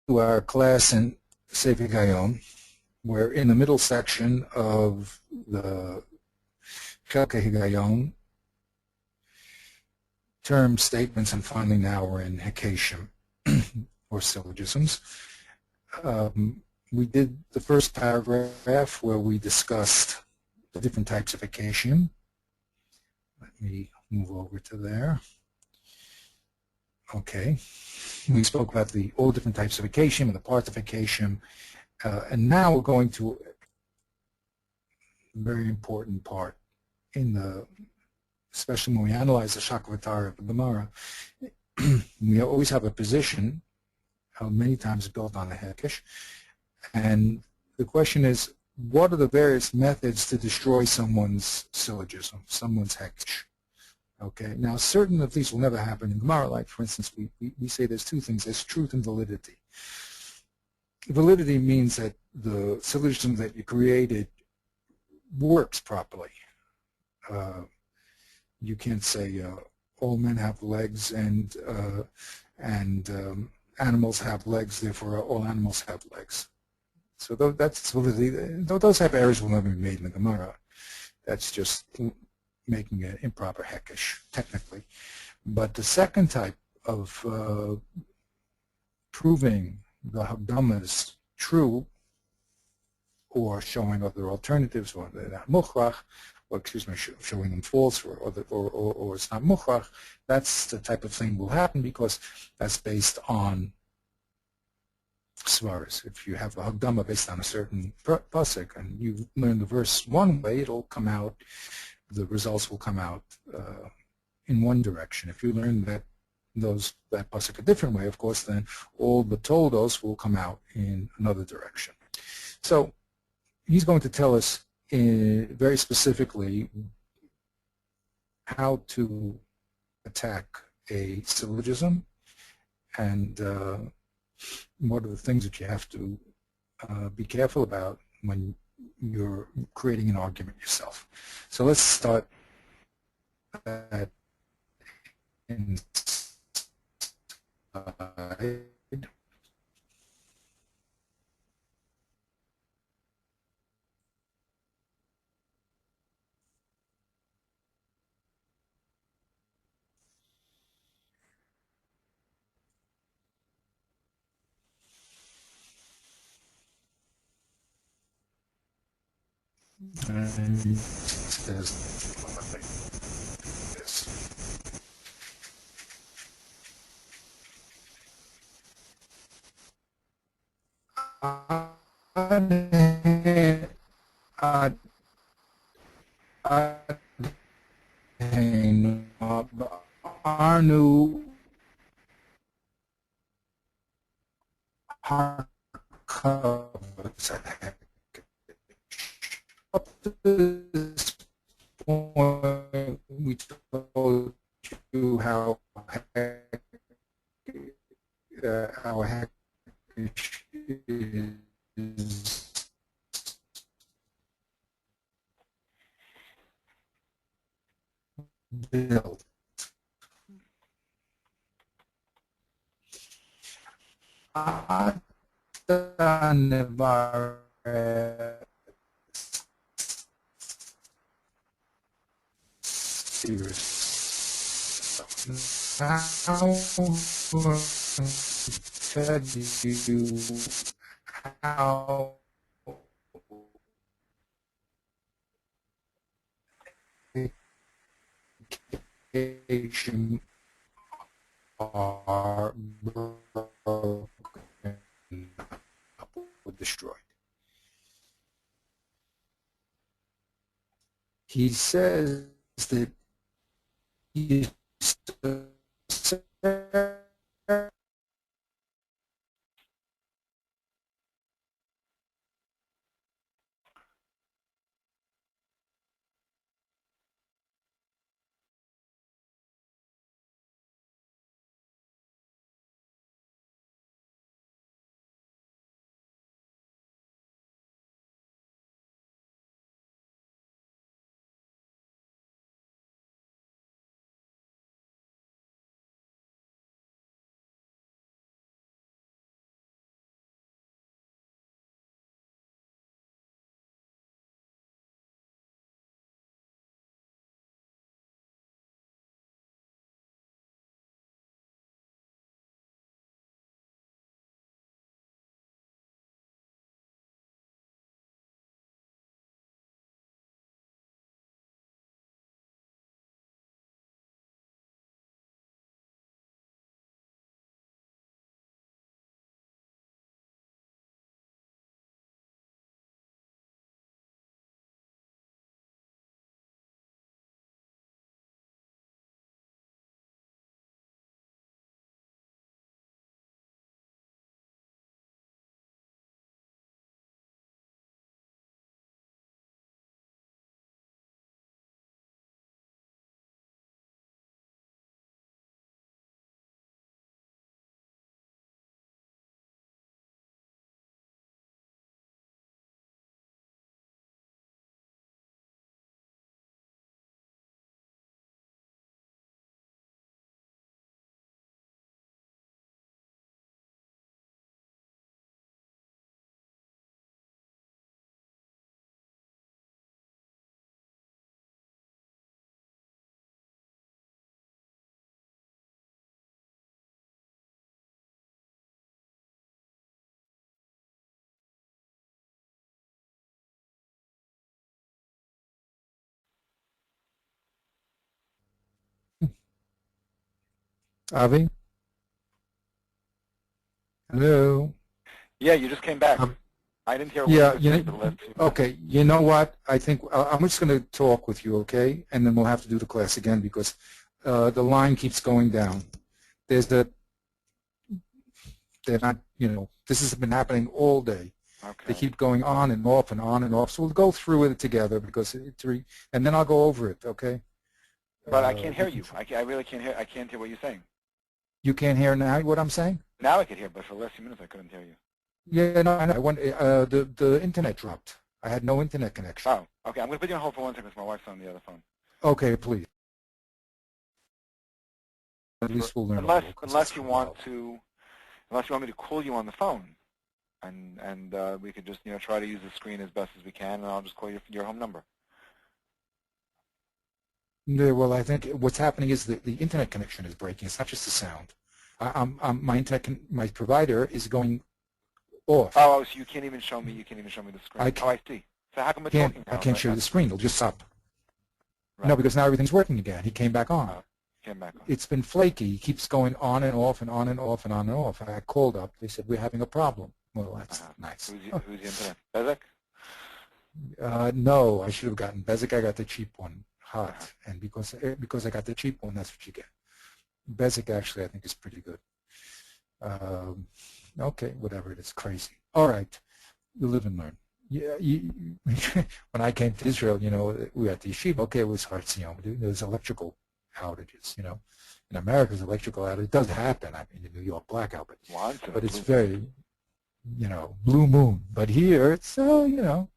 to our class in Sefer Gayom. We're in the middle section of the Chelke Higayom, terms, statements, and finally now we're in Hekashim, or syllogisms. We did the first paragraph where we discussed the different types of Hekashim. Let me move over to there. Okay. We spoke about all different types of Hekashim and the parts of Hekashim. And now we're going to a very important part especially when we analyze the Shakavatara of the Gemara. We always have a position, many times built on the Hekesh, and the question is, what are the various methods to destroy someone's syllogism, someone's Hekesh? Okay, now certain of these will never happen in Gemara. Like, for instance, we say there's two things: there's truth and validity. Validity means that the syllogism that you created works properly. You can't say all men have legs and animals have legs, therefore all animals have legs. So that's validity. Those type of errors will never be made in the Gemara. That's just making an improper Hekesh, technically. But the second type of proving the Hagdama is true, or showing other alternatives, or they're not mukhrach, or excuse me, showing them false, or it's not mukhrach, that's the type of thing will happen because that's based on svaras. If you have a Hagdama based on a certain pasuk and you learn the verse one way, it'll come out, the results will come out in one direction. If you learn that pasuk a different way, of course, then all the toldos will come out in another direction. So he's going to tell us very specifically how to attack a syllogism and what are the things that you have to be careful about when you're creating an argument yourself. So let's start that inside. And it says this. Arnu up to this point, we told you how our Hekesh is built. Now, tell you how Hekashim are broken up or destroyed. He says that he Avi? Hello? Yeah, you just came back. Um, I didn't hear what you yeah, were you know, saying for the last few minutes. okay, you know what? I think I'm just going to talk with you, okay? And then we'll have to do the class again because the line keeps going down. There's the, they're not, this has been happening all day. They Okay. keep going on and off and on and off. So we'll go through it together because and then I'll go over it, okay? But I can't hear We can, you. I really can't hear. I can't hear what you're saying. you can't hear now what I'm saying? Now I could hear, but for the last few minutes I couldn't hear you. Yeah, no, I know. The internet dropped. I had no internet connection. Oh, okay. I'm going to put you on hold for 1 second because my wife's on the other phone. Okay, please. At least we'll learn a little. Unless you want me to call you on the phone, and we could just try to use the screen as best as we can, and I'll just call your home number. Yeah, well, I think what's happening is that the internet connection is breaking. It's not just the sound. My provider is going off. Oh, so you can't even show me. You can't even show me the screen. I see. So how come we're talking now? I can't show you the screen. It'll just stop. Right. No, because now everything's working again. He came back on. Oh, came back on. It's been flaky. He keeps going on and off and on and off and on and off. I called up. They said, we're having a problem. Well, that's nice. Who's the internet? Bezek? No, I should have gotten Bezek. I got the cheap one, hot. And because I got the cheap one, that's what you get. Bezek, actually, I think is pretty good. Okay, whatever it is, crazy. All right, you live and learn. Yeah, when I came to Israel, we were at the yeshiva. Okay, it was hard. There was electrical outages. In America, there's electrical outage. It does happen. I mean, the New York blackout, but it's very, blue moon. But here, it's Baruch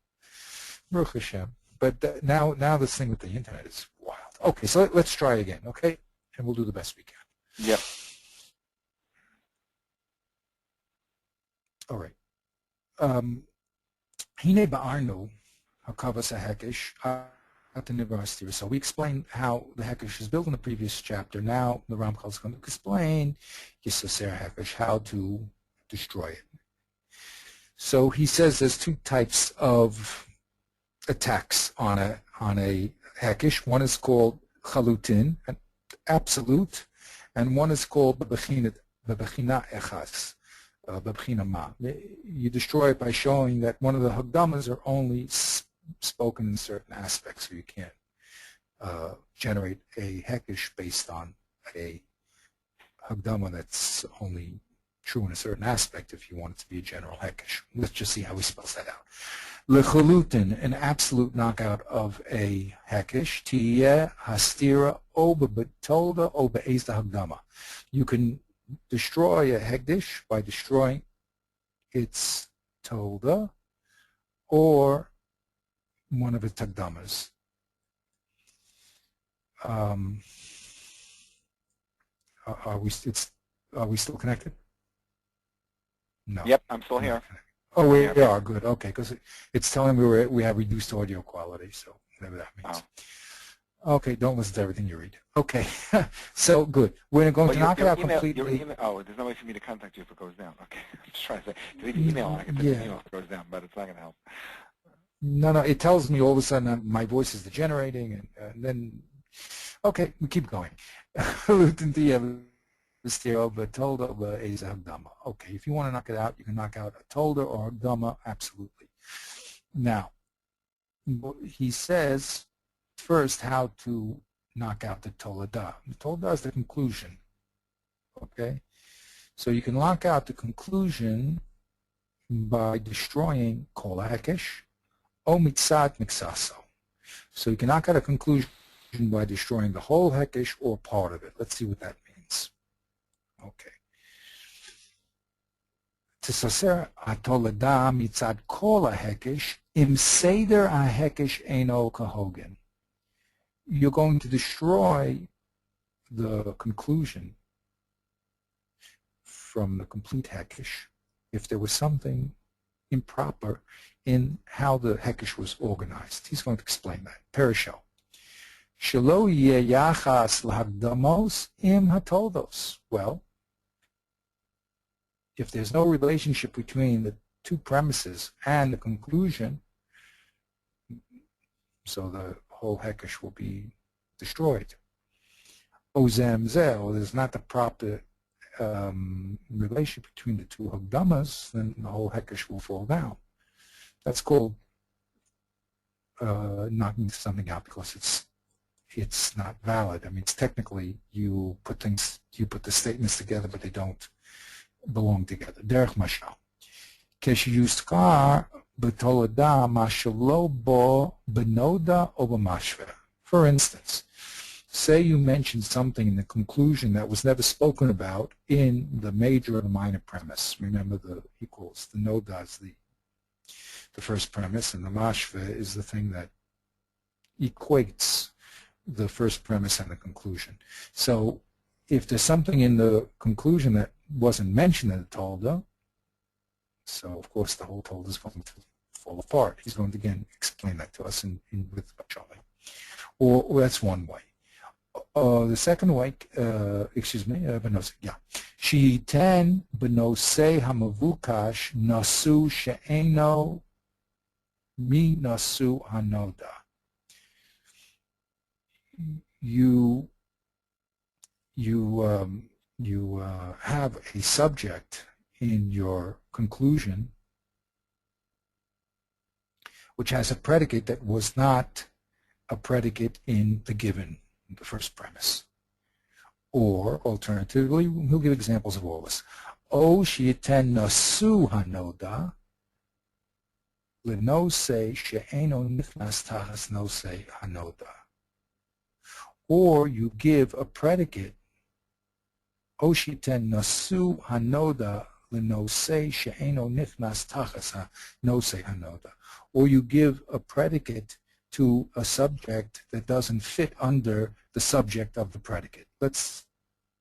Hashem. But now this thing with the internet is wild. Okay, so let's try again. Okay, and we'll do the best we can. Yep. All right. Hine ba'arnu hakavas hahekesh at the university. So we explained how the hekesh is built in the previous chapter. Now the Ramchal is going to explain Yisaser hekesh, how to destroy it. So he says there's two types of attacks on a hekesh. One is called chalutin, absolute, and one is called bebechina echas. You destroy it by showing that one of the hagdamas are only spoken in certain aspects, so you can't generate a hekesh based on a hagdama that's only true in a certain aspect if you want it to be a general hekesh. Let's just see how he spells that out. Lechalutin, an absolute knockout of a hekesh, tiyeh hastira o betolda o be'ezda hagdama. You can destroy a hegdish by destroying its tolda or one of its hagdamas. Are we still connected? No. Yep, I'm still here. Oh, we are good. Okay, because it's telling me we have reduced audio quality, so whatever that means. Oh. Okay, don't listen to everything you read. Okay, so good. We're going to knock it out completely. Oh, there's no way for me to contact you if it goes down. Okay, I'm just trying to say, delete the email, I can send an email if it goes down, but it's not going to help. No, it tells me all of a sudden my voice is degenerating, and then, okay, we keep going. Okay, if you want to knock it out, you can knock out a tolda or a hagdama, absolutely. Now, he says first how to knock out the tolada. The tolada is the conclusion, okay? So you can knock out the conclusion by destroying kol hekesh o mitzat mixaso. So you can knock out a conclusion by destroying the whole hekesh or part of it. Let's see what that means. Okay. Tisaser atolada mitzad kol hekesh im seder hekesh eno kahogen. You're going to destroy the conclusion from the complete hekesh if there was something improper in how the hekesh was organized. He's going to explain that. Perishel. Shelo yeh yachas lahagdamos im hatoldos. Well, if there's no relationship between the two premises and the conclusion, so the whole hekesh will be destroyed. ozem zeh, or there's not the proper relation between the two hagdamas, then the whole hekesh will fall down. That's called knocking something out because it's not valid. I mean, it's technically you put the statements together, but they don't belong together. Derech mashal. Keshiyuskar b'tolada mashalo bo benoda o b'mashver. For instance, say you mentioned something in the conclusion that was never spoken about in the major or the minor premise. Remember the equals. The noda is the first premise, and the mashve is the thing that equates the first premise and the conclusion. So if there's something in the conclusion that wasn't mentioned in the Tolda, so of course the whole Tolda is going to fall apart. He's going to again explain that to us with Bachali. Or that's one way. The second way, benose, yeah. Sheiten benose hamavukash nasu she'eno mi nasu hanoda. You have a subject in your conclusion which has a predicate that was not a predicate in the first premise. Or, alternatively, he'll give examples of all this. O she'iten nasu hanoda lenose she'eno nichnas tachas nose hanoda. Or you give a predicate, O she'iten nasu hanoda lenose she'eno nichnas tachas nose hanoda. Or you give a predicate to a subject that doesn't fit under the subject of the predicate. Let's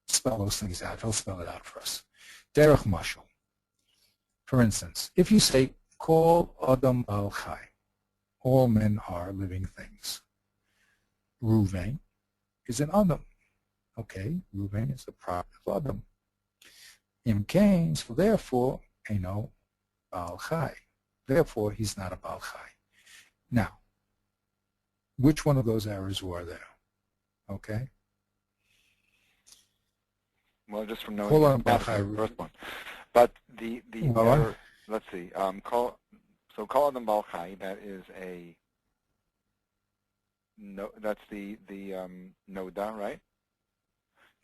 spell those things out. He'll spell it out for us. Derech mashal. For instance, if you say, Kol Adam Bal Chai, all men are living things. Ruvain is an Adam. Okay, Ruvain is a product of Adam. Im Kain, so therefore, Eino Bal Chai. Therefore, he's not a Bal Chai. Now, which one of those errors were there? Okay. Well, just from knowing the first one. But the error, let's see. Kol Adam Bal Chai, that is a no. That's the noda, right?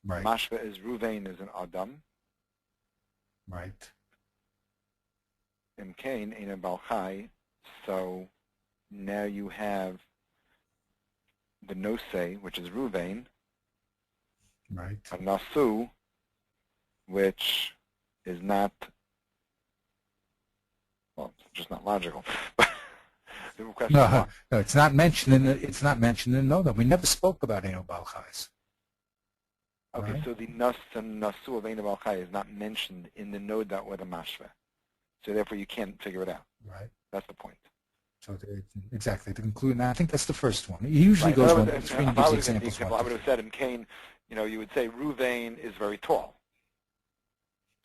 Right. Mashva is Ruvain is an Adam. Right. And Cain ain't a Bal Chai, so now you have the Nosei, which is Ruvain, right. A Nasu, which is not, well, it's just not logical. No, it's not mentioned in the, it's not mentioned in the Noda. We never spoke about Eino Bal Chais. Okay, right? so the Nas and Nasu of Eino Bal Chai is not mentioned in the Noda or the Mashva. So therefore you can't figure it out. Right. That's the point. So exactly, to conclude, and I think that's the first one. He usually goes one, three and gives examples. I would have said in Cain, you would say Ruvain is very tall.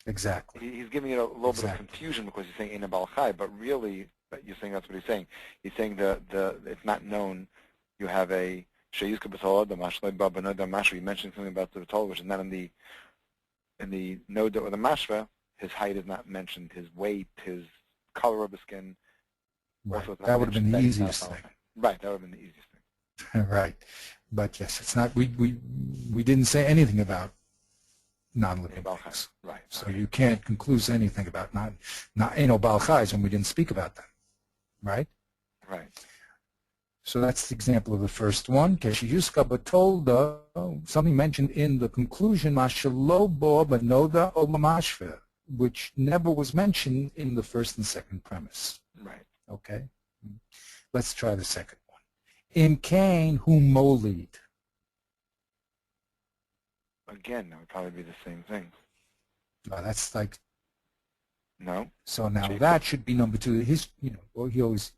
Exactly. He's giving it a little bit of confusion because he's saying Eino Bal Chai, but really, you're saying that's what he's saying. He's saying it's not known. You have a Sheyuska B'Tola, the Mashlei Babana, the Mashva. You mentioned something about the B'Tola, which is not in the Noda or the Mashva. His height is not mentioned. His weight, his color of the skin. Right. That would have been the easiest thing. Right. That would have been the easiest thing. Right. But yes, it's not. We didn't say anything about non-living things. Right. So you can't conclude anything about not Eino Bal Chais when we didn't speak about them. Right. Right. So that's the example of the first one. Keshiyuska Batolda, something mentioned in the conclusion, Mashalo Bo Banoda O Mashve, which never was mentioned in the first and second premise. Right. Okay. Let's try the second one. In Cain, whom molid. Again, that would probably be the same thing. That's like. No. So now that should be number two. His, well, he's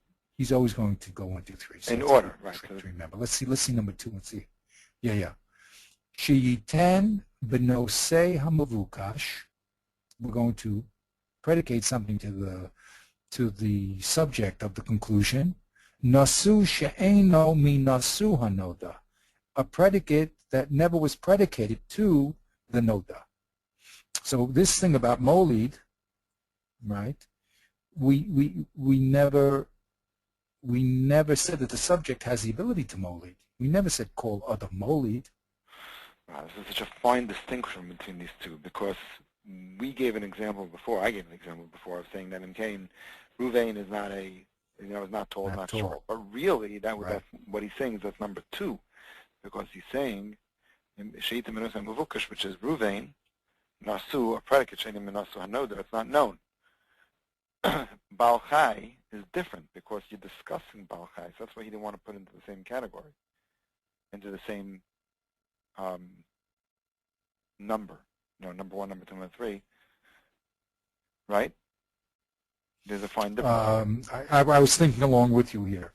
always going to go 1, 2, 3. So in order, right? To remember. Let's see number two. Let's see. Yeah. Sheyiten benose hamavukash. We're going to predicate something to the subject of the conclusion. Nasu she'eno mi nasu hanoda. a predicate that never was predicated to the noda. So this thing about molid, right? We never said that the subject has the ability to molid. We never said call other molid. Wow, this is such a fine distinction between these two, because we gave an example before. I gave an example before of saying that in Cain, Ruvain is not is not tall, not short. But really, that's what he's saying is that's number two, because he's saying Sheitim Menusa Muvukash, which is Ruvain, Nasu, a predicate Sheitim Menusa Hanoda, it's not known. Baal Chai is different because you're discussing Baal Chai, so that's why he didn't want to put into the same category, into the same number. Number one, number two, number three. Right? There's a fine difference. I was thinking along with you here.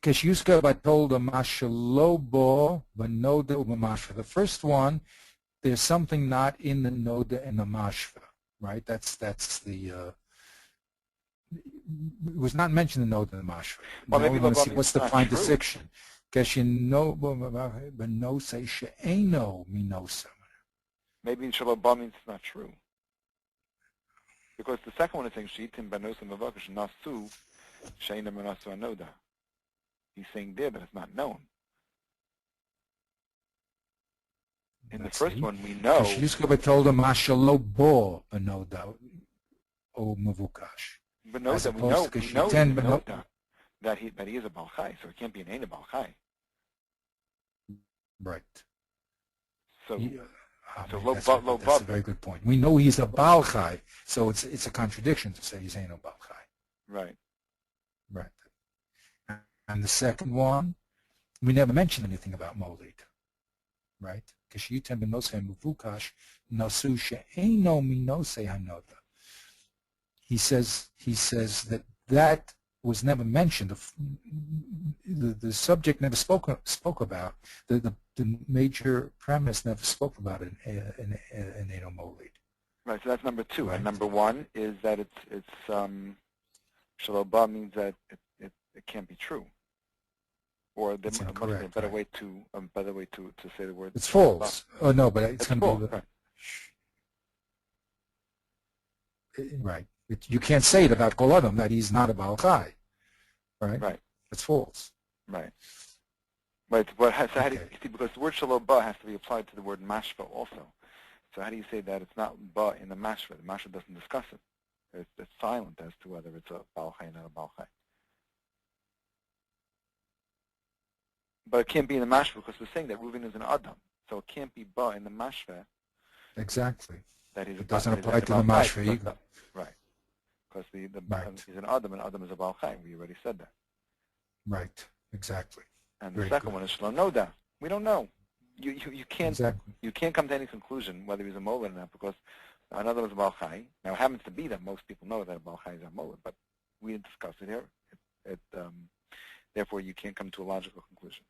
Keshiyuska batolda mashalobo vanoda umamashva. The first one, there's something not in the noda and the mashva, right? That's the it was not mentioned in the noda and the mashva. Well, maybe want to see what's the fine distinction. Maybe in Shalabah means it's not true. Because the second one is saying Shitim Banosa Mavakish Nasu Shaina Manasu Anoda. He's saying there that it's not known. In the first one we know Banoda o Mavukash. Banoda, we know that he is a Baal Chai, so it can't be an Ein Baal Chai. Right. So that's a very good point. We know he's a Baal Chai, so it's a contradiction to say he's ain't a Baal Chai. Right. Right. And the second one, we never mentioned anything about Molid. Right? Keshiyutem b'nosei muvukash nasu she'eino minosei hanoda. He says that was never mentioned. The subject never spoke about. The major premise never spoke about it in Eino Molid. Right. So that's number two. Right. And number one is that it's Shalobah means that it can't be true, or there must be a better way to say the word. It's false. Oh no, but it's going to be right. You can't say it about Kol Adam that he's not a Baal Chai, right? Right. It's false. Right. Right. But how do you see, because the word Shalobah has to be applied to the word Mashva also. So how do you say that it's not Ba in the Mashva? The Mashva doesn't discuss it. It's silent as to whether it's a Baal Chai or not a Baal Chai. But it can't be in the Mashva because we're saying that Reuven is an Adam. So it can't be Ba in the Mashva. Exactly. That he's it doesn't apply to the Mashva either. Right. Because he's an Adam, and Adam is a Baal Chai. We already said that. Right. Exactly. And the second one is Shalom Noda. We don't know. You can't come to any conclusion whether he's a Molid or not, because another was a Baal Chai. Now it happens to be that most people know that a Baal Chai is a Molid, but we didn't discuss it here. Therefore, you can't come to a logical conclusion.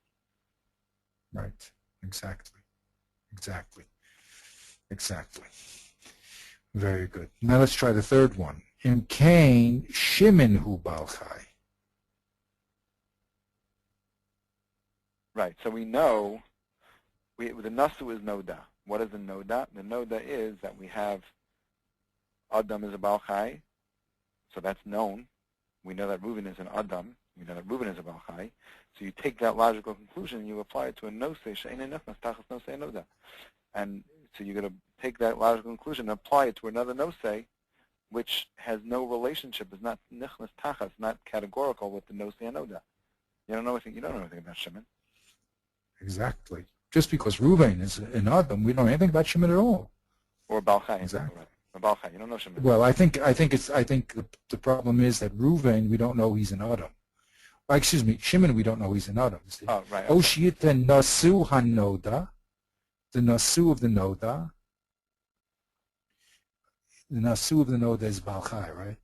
Right. Exactly. Very good. Now let's try the third one. In Cain, Shimon hu Baal Chai. Right. So we know the Nasu is Noda. What is the Noda? The Noda is that we have Adam is a Baal Chai, so that's known. We know that Reuven is an Adam. We know that Reuven is a Baal Chai. So you take that logical conclusion and you apply it to a Nosei She'ein Nechnas Tachas Nosei Noda. And so you're going to take that logical conclusion and apply it to another Nosei, which has no relationship, is not Nechnas Tachas, not categorical with the Nosei Noda. You don't know anything about Shimon. Exactly. Just because Reuven is an Adam, we don't know anything about Shimon at all. Or Baal Chai. Exactly. Or Baal Chai. You don't know Shimon. Well, I think the problem is that Reuven, we don't know he's an Adam. Excuse me, Shimon, we don't know he's an Adam. Oh, right. Oshiyita Nasu Hanoda, the Nasu of the Noda. The Nasu of the Noda is Baal Chai, right?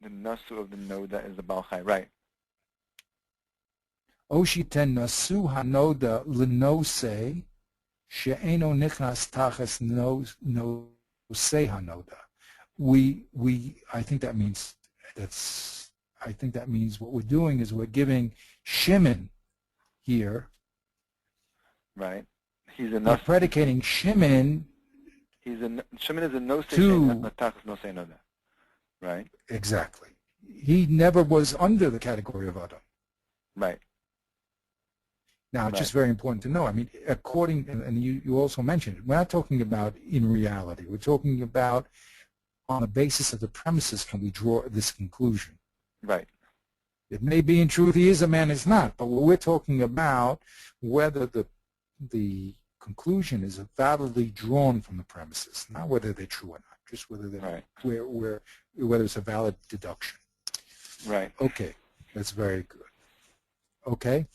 The Nasu of the Noda is the Baal Chai, right. Oshiyita Nasu Hanoda Lenose She'eno Nichnas Tachas Nosei Hanoda. I think that means what we're doing is we're giving Shimon here Right. He's a We're predicating Shimon. Shimon is a no say to no say no. Right. Exactly. He never was under the category of Adam. Right. Now, it's just very important to know. I mean, according, and you also mentioned it, we're not talking about in reality. We're talking about on the basis of the premises can we draw this conclusion. Right. It may be in truth he is a man, is not, but we're talking about whether the conclusion is validly drawn from the premises, not whether they're true or not, just whether they're, whether it's a valid deduction. Right. Okay, that's very good. Okay,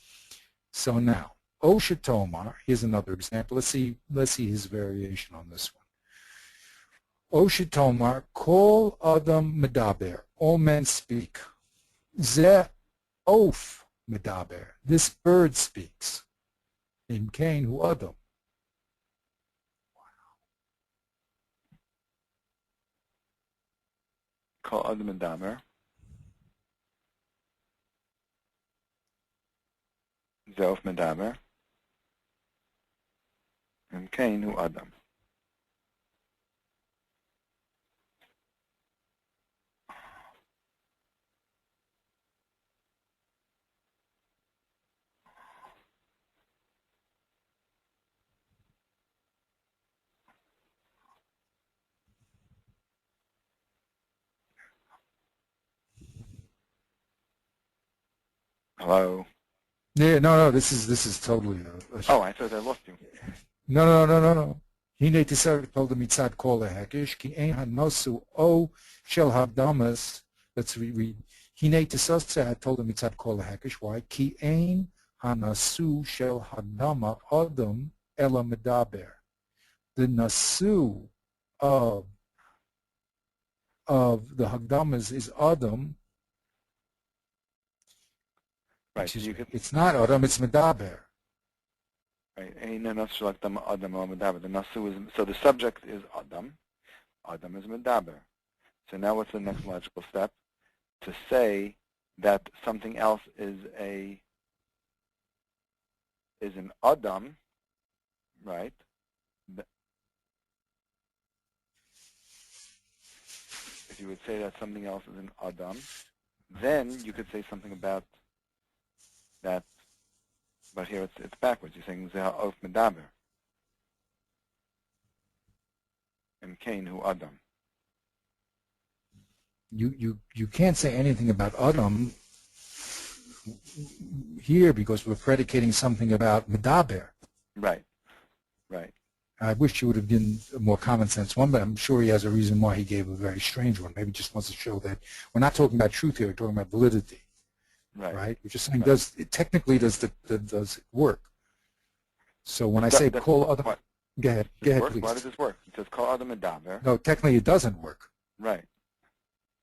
so now Oshatomar. Here's another example. Let's see his variation on this one. Oshatomar, kol adam medaber. All men speak. Ze of medaber. This bird speaks. In Cain hu adam. Kol adam medaber. Ze of medaber. In Cain hu adam. Hello. Yeah, no. This is totally. Oh, I thought I lost you. No. Hine tisar told the mitzad kol lehekish ki ein hanosu o shel hadamas. Let's reread. Hine tisar had told the mitzad kol lehekish. Why? Ki ein hanasu shel hadama adam ela medaber. The nasu of the hagdamas is adam. Right. So it's not adam. It's medaber. Right. The nasu is, so the subject is Adam. Adam is medaber. So now what's the next logical step? To say that something else is an Adam, right? If you would say that something else is an Adam, then you could say something about that. But here it's backwards. You're saying Zeha of Medaber. And Cain hu Adam. You can't say anything about Adam here because we're predicating something about Medaber. Right. I wish you would have given a more common sense one, but I'm sure he has a reason why he gave a very strange one. Maybe he just wants to show that we're not talking about truth here, we're talking about validity. Right? We're just saying, does it work? So when I say call Adam, go ahead, please. Why does this work? It says call Adam medaber. No, technically it doesn't work. Right.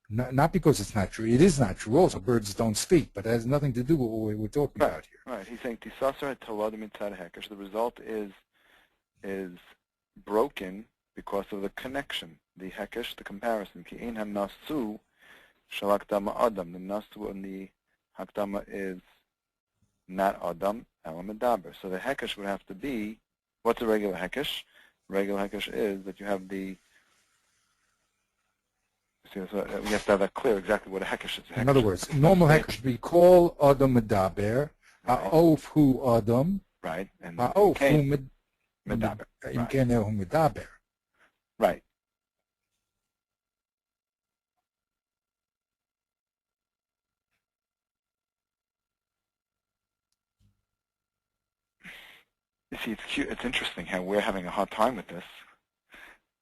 Not because it's not true. It is not true. Also, birds don't speak, but it has nothing to do with what we're talking about here. Right. He's saying tisasar tolad mitzad hekesh. The result is broken because of the connection, the hekesh, the comparison. Ki ein hanasu shel hakdama adam. The nasu and the hakdama is not adam, ela medaber. So the hekesh would have to be, what's a regular hekesh? Regular hekesh is that you have the, so we have to have that clear exactly what a hekesh is. In other words, normal hekesh would be call adam medaber, ha'of hu adam, right, and ha'of hu medaber. Medaber. Right. You see, it's cute. It's interesting how we're having a hard time with this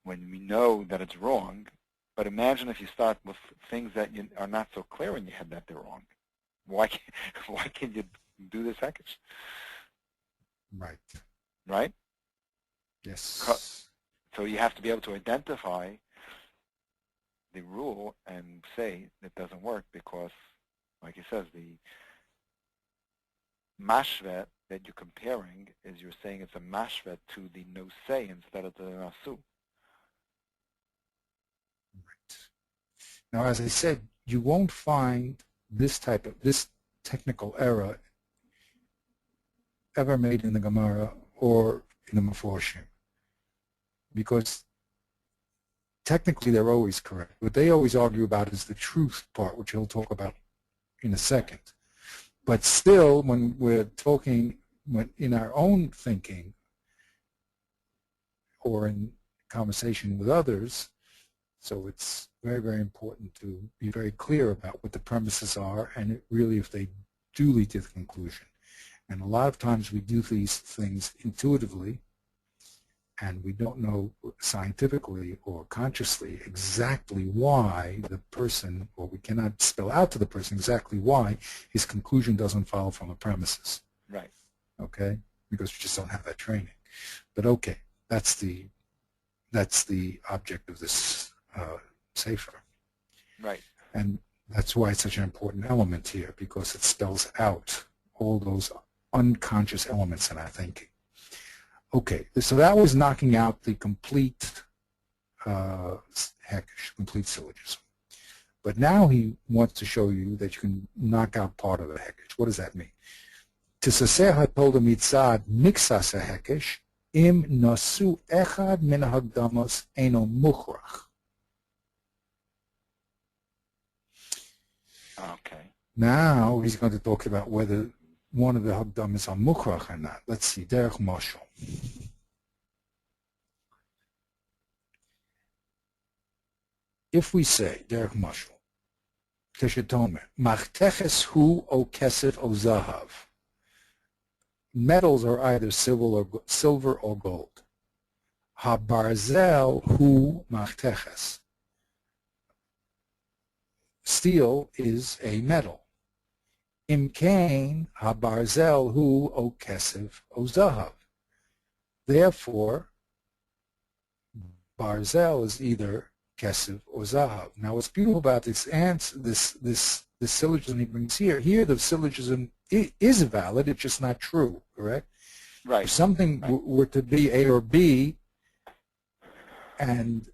when we know that it's wrong. But imagine if you start with things that are not so clear in your head that they're wrong. Why can't you do this hekesh? Right. Right? Yes. So you have to be able to identify the rule and say it doesn't work because, like he says, the mashvet that you're comparing is you're saying it's a mashvet to the no say instead of the nasu. Right. Now, as I said, you won't find this technical error ever made in the Gemara or in a Meforshim. Because technically they're always correct. What they always argue about is the truth part, which he'll talk about in a second. But still, when we're talking in our own thinking or in conversation with others, so it's very, very important to be very clear about what the premises are and really if they do lead to the conclusion. And a lot of times we do these things intuitively and we don't know scientifically or consciously exactly why the person, or we cannot spell out to the person exactly why his conclusion doesn't follow from the premises. Right. Okay? Because we just don't have that training. But okay, that's the object of this Sefer. Right. And that's why it's such an important element here, because it spells out all those unconscious elements in our thinking. Okay, so that was knocking out the complete complete syllogism. But now he wants to show you that you can knock out part of the hekesh. What does that mean? Tisaseh hatolda mitzad mixas hekesh im nasu echad min hagdamos eno mukhrach. Okay. Now he's going to talk about whether one of the hagdamas are mukhrach or not. Let's see, derech mashal. If we say, derech mashal, Keshetomer, machteches hu o kesef o zahav. Metals are either silver or gold. Habarzel hu machteches. Steel is a metal. Imkain habarzel hu o kesef o zahav. Therefore, barzel is either kesef or zahav. Now, what's beautiful about this answer, this syllogism he brings here the syllogism is valid, it's just not true, correct? Right. If something were to be A or B, and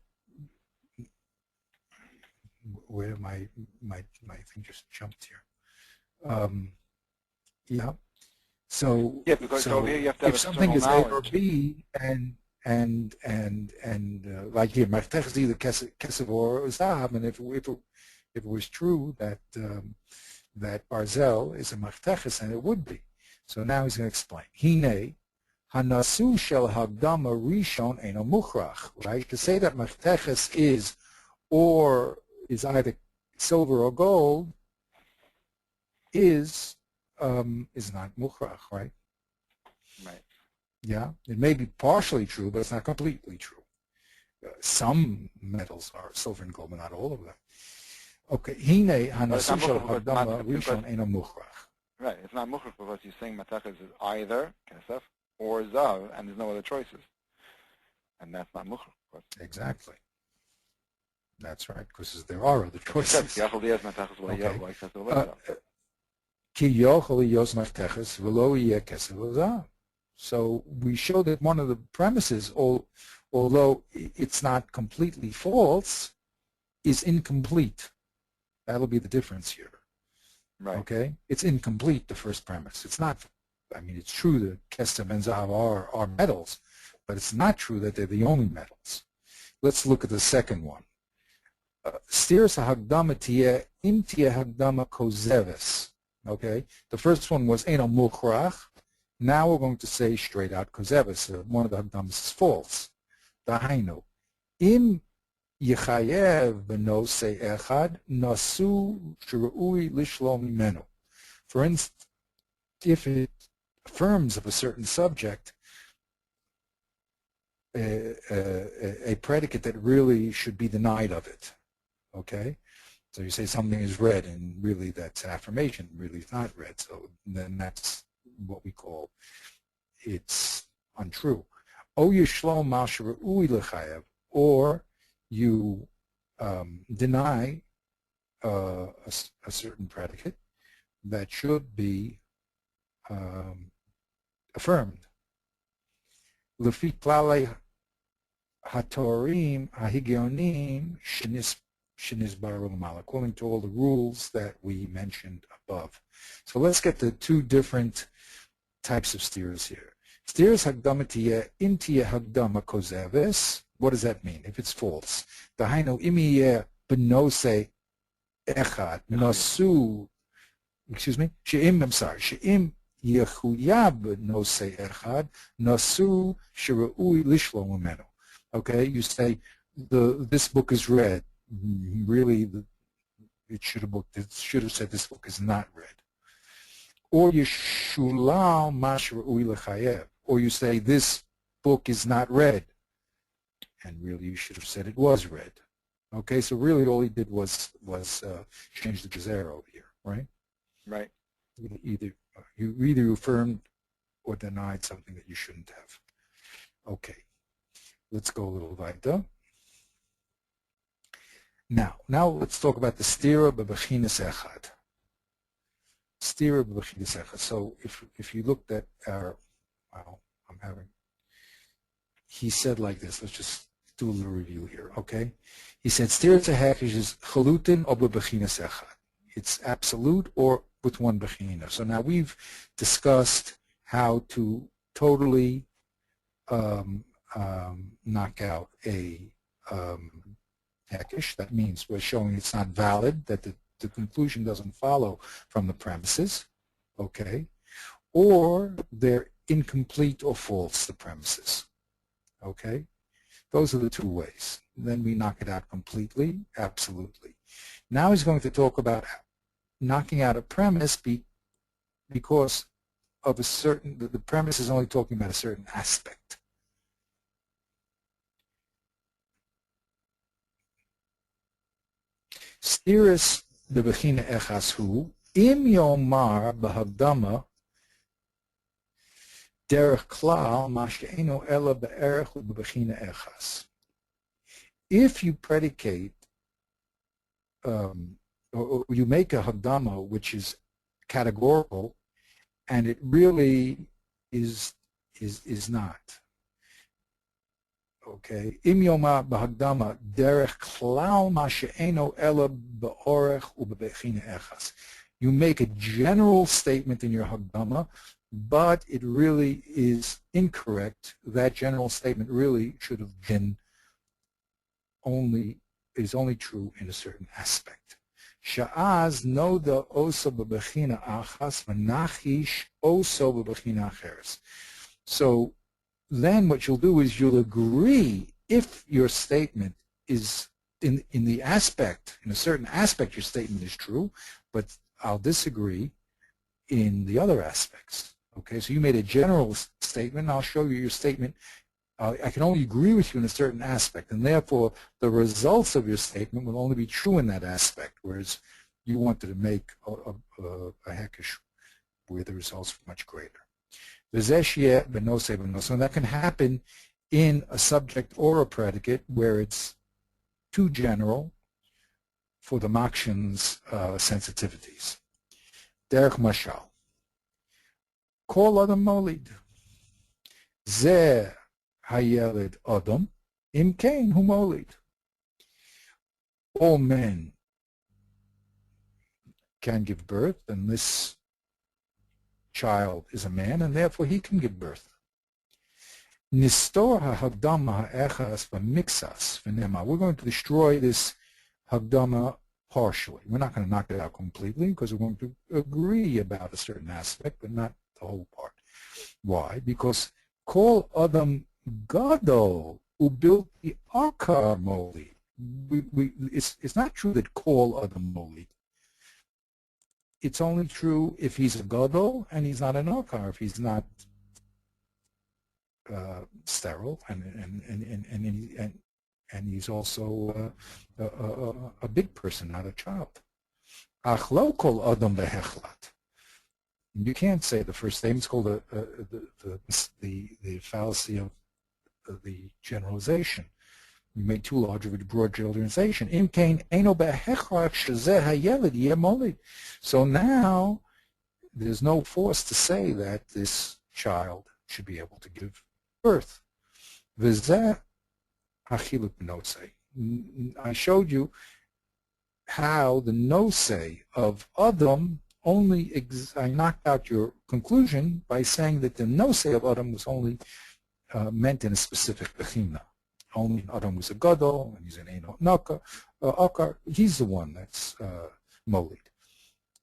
where my thing just jumped here. Yeah. So yeah, because over here you have to have if something is knowledge. A or B, and like here, maftech is either kesef or zahav, and if it was true that that barzel is a machteches, then it would be. So now he's going to explain. Hine hanasu shel hagdama rishon eno mukhrach. Right? To say that machteches is either silver or gold is not mukhrach, right? Right. Yeah, it may be partially true, but it's not completely true. Some metals are silver and gold, but not all of them. Okay, hine hanasu shel hagdama rishon eno mukhrach. Right, it's not mukhrach because you're saying matachas is either kesef or zav, and there's no other choices, and that's not mukhrach. Exactly. That's right, because there are other choices. So we show that one of the premises, although it's not completely false, is incomplete. That'll be the difference here. Right. Okay? It's incomplete, the first premise. It's not, I mean, it's true that kesef and zahav are metals, but it's not true that they're the only metals. Let's look at the second one. Stirs hagdama tiye im tiye hagdama kozeves. Okay? The first one was eno mukhrach. Now we're going to say straight out kozeves. One of the hagdamas is false. Dahainu. Im yichayev b'nosei echad nasu sh'ra'ui lishlom mimenu. For instance, if it affirms of a certain subject a predicate that really should be denied of it. Okay? So you say something is red, and really that's an affirmation, really it's not red. So then that's what we call it's untrue. O yishlom mal sh'ra'ui l'chayev, or you deny a certain predicate that should be affirmed. Lefi klalei hatorim hahigionim shenisbaru l'mal, according to all the rules that we mentioned above. So let's get the two different types of steers here. Stiras Hagdama Tiye Im Tiye Hagdama Kozeves. What does that mean if it's false? Dahainu Im Yeh Benose Echad Nasu. Excuse me. She'im. I'm sorry. She'im Yechuyab Benose Echad Nasu Shirui Lishlo Memenu. Okay, you say this book is read. Really, it should have said this book is not read. Or Yeshulal Mashrui Lechayev. Or you say this book is not read. And really you should have said it was read. Okay, so really all he did was change the gezerah over here, right? Right. You either affirmed or denied something that you shouldn't have. Okay, let's go a little weiter. Now let's talk about the stira b'bechinas echad. Stira b'bechinas echad. So if you looked at our, he said like this. Let's just do a little review here, okay? He said stira tehekish is chalutin or b'bechinas echad. It's absolute or with one bechina. So now we've discussed how to totally knock out a hekish. That means we're showing it's not valid, that the conclusion doesn't follow from the premises, okay? Or they're incomplete or false, the premises, okay? Those are the two ways. Then we knock it out completely, absolutely. Now he's going to talk about knocking out a premise because of a certain, the premise is only talking about a certain aspect. Stiris the bechina echas hu im yomar b'hagdama derech klal ma she'eno ela be'erech u'b'bechina echas. If you predicate or you make a hagdama which is categorical and it really is not. Okay. Im yoma b'hagdama derech klal ma she'eno ela be'orech u'b'bechina echas. You make a general statement in your hagdama, but it really is incorrect. That general statement really should have been is only true in a certain aspect. Sha'az noda oso b'bechina achas v'nachish oso b'bechina acheres. So then what you'll do is you'll agree if your statement is in the aspect, in a certain aspect your statement is true, but I'll disagree in the other aspects. Okay, so you made a general statement, I'll show you your statement. I can only agree with you in a certain aspect, and therefore the results of your statement will only be true in that aspect, whereas you wanted to make a hekish where the results were much greater. And that can happen in a subject or a predicate where it's too general for the Makshan's sensitivities. Derech mashal. Kol adam molid. Zeh hayeled adam im kein hu molid. All men can give birth, and this child is a man, and therefore he can give birth. Nistor ha-hagdama ha'echas v'mixas v'nema. We're going to destroy this hagdama partially. We're not going to knock it out completely because we're going to agree about a certain aspect, but not the whole part. Why? Because kol adam gadol ubilti akar moli. It's not true that kol adam moli. It's only true if he's a gadol and he's not an akar, if he's not sterile and he's also a big person, not a child. Achlo kol adam behechlat. You can't say the first statement. It's called the fallacy of the generalization. You make too large of a broad generalization. So now there's no force to say that this child should be able to give birth. I showed you how the no-say of Adam I knocked out your conclusion by saying that the nosei of Adam was only meant in a specific bechina. Only Adam was a gadol, and he's an Eino Akar. He's the one that's molid.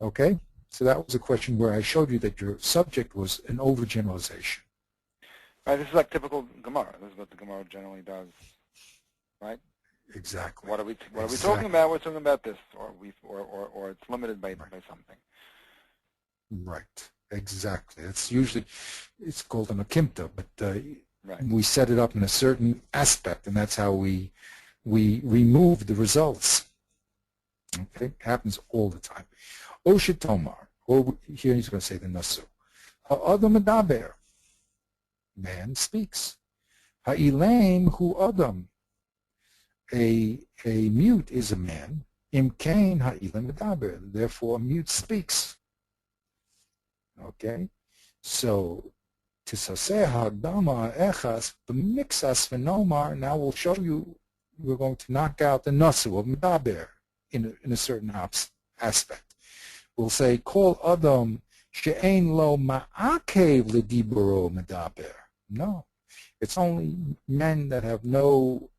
Okay? So that was a question where I showed you that your subject was an overgeneralization. Right, this is like typical Gemara. This is what the Gemara generally does, right? Exactly. What are we talking about? We're talking about this, or it's limited by something. Right. Exactly. It's called an akimta, but right. We set it up in a certain aspect, and that's how we remove the results. Okay, it happens all the time. Oshitomar, or here he's going to say the nasu. Ha'adam medaber, man speaks. Ha'ilem hu adam, a mute is a man. Imkain ha'ilem medaber, therefore a mute speaks. Okay, so tisaseh ha'adama echas b'mixas v'nomar. Now we'll show you. We're going to knock out the nasu of medaber in a certain aspect. We'll say, Kol Adam she'ein lo ma'akev lediburo medaber. No, it's only men that have no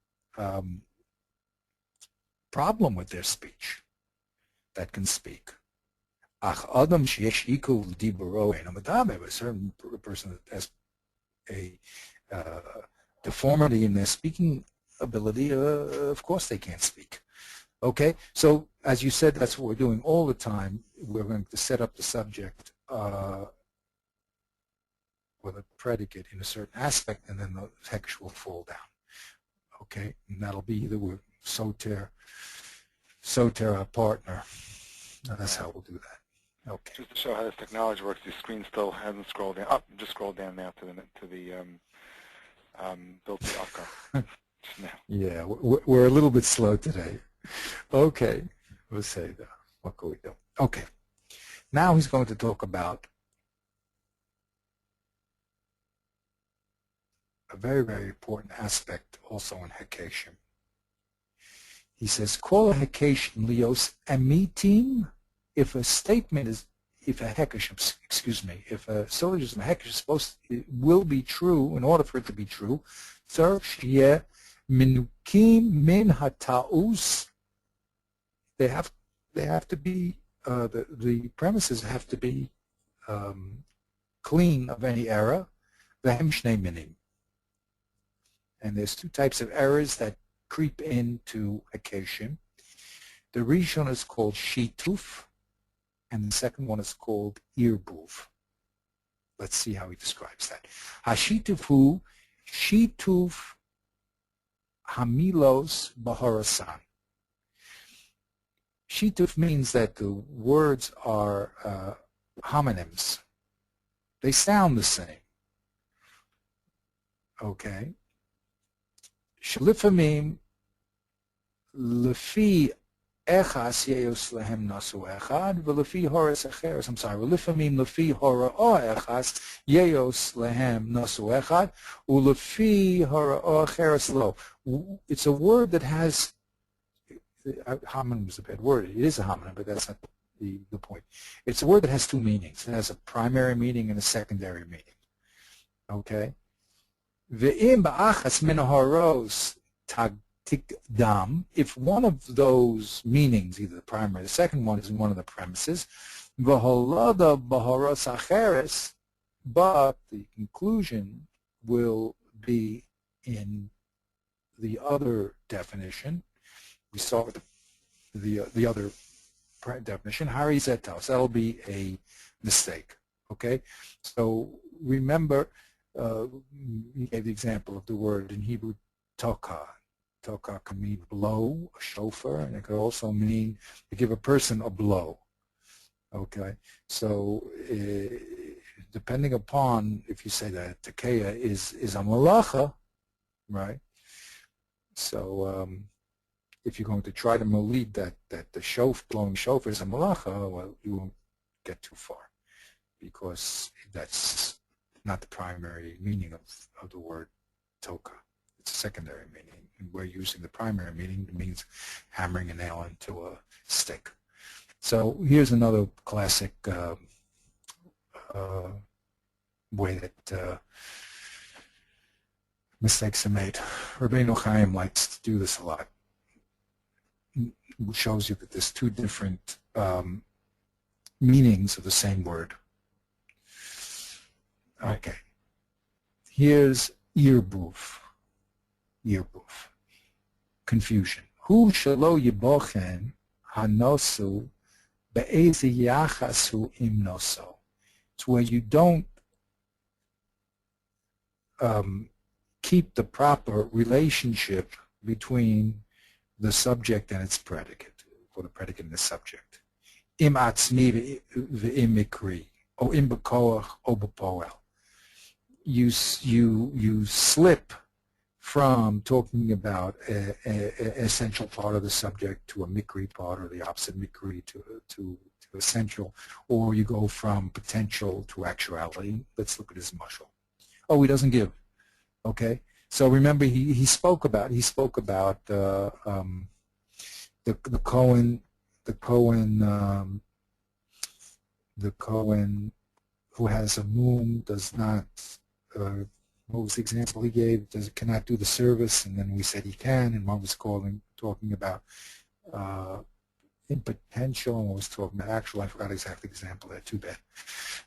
problem with their speech that can speak. Ach Adam she'esh ikuv lediburo eino medaber. A certain person that has a deformity in their speaking ability, of course they can't speak. Okay, so as you said, that's what we're doing all the time. We're going to set up the subject or the predicate in a certain aspect, and then the hekesh will fall down. Okay, and that'll be either we're soter our partner. Now that's how we'll do that. Okay. Just to show how this technology works, the screen still hasn't scrolled down. Oh, just scroll down now to the built-in akar. Yeah, we're a little bit slow today. Okay, we'll say that. What can we do? Okay, now he's going to talk about a very, very important aspect also in Hekeshim. He says, Kol Hekeshim lios emitim, if a statement is, if a syllogism Hekesh it will be true, in order for it to be true, tzarich sheyeh minukim min hata'us. They have to be the premises have to be clean of any error. V'hem shnei minim. And there's two types of errors that creep into Hekeshim. The rishon is called shituf, and the second one is called irbuv. Let's see how he describes that. Hashituf hu shituf hamilos baharasan. Shituf means that the words are homonyms. They sound the same. Okay. Shlifamim lefi echas yeos lehem nasu echad v'lefi horas acheres. I'm sorry. Lifamim lefi hora'o echas yeos lehem nasu echad ulefi hora'o acheres lo. It's a word that has, homonym is a bad word. It is a homonym, but that's not the point. It's a word that has two meanings. It has a primary meaning and a secondary meaning. Okay? Ve'im ba'achas min haros tikdam. If one of those meanings, either the primary or the second one, is in one of the premises, v'holada b'haros acheres, but the conclusion will be in the other definition. We saw the other definition, Hari Zetos. That'll be a mistake. Okay? So remember, he gave the example of the word in Hebrew, toka. Toka can mean blow, a shofar, and it could also mean to give a person a blow. Okay? So depending upon if you say that tekeya is a malacha, right? So if you're going to try to molid that the blowing shofar is a malacha, well, you won't get too far, because that's not the primary meaning of the word toka. It's a secondary meaning. And we're using the primary meaning. It means hammering a nail into a stick. So here's another classic way that mistakes are made. Rabbeinu Chaim likes to do this a lot. It shows you that there's two different meanings of the same word. Okay. Here's earboof. Earboof. Confusion. Hu shelo yibochen hanosu be'eze yachasu imnoso. It's where you don't keep the proper relationship between the subject and its predicate, or the predicate and the subject. Im atzmi ve'im mikri, or im bekoach, or bepoel. You slip from talking about an essential part of the subject to a mikri part, or the opposite mikri to essential, or you go from potential to actuality. Let's look at his mushal. Oh, he doesn't give. Okay, so remember he spoke about the Kohen who has a mum does not. What was the example he gave? Cannot do the service, and then we said he can, and one was talking about in potential, and one was talking about actual. I forgot exactly the example there. Too bad.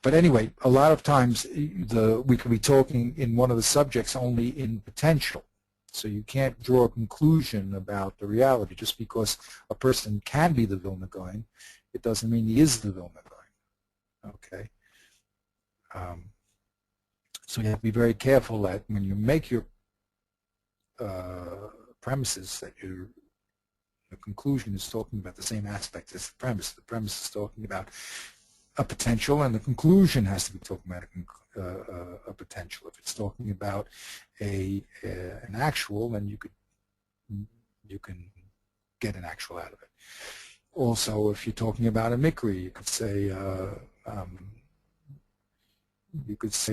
But anyway, a lot of times we can be talking in one of the subjects only in potential. So you can't draw a conclusion about the reality. Just because a person can be the Vilna Gaon, it doesn't mean he is the Vilna Gaon. Okay? So you have to be very careful that when you make your premises, that the conclusion is talking about the same aspect as the premise. The premise is talking about a potential, and the conclusion has to be talking about a potential. If it's talking about an actual, then you can get an actual out of it. Also, if you're talking about a mikri, you could say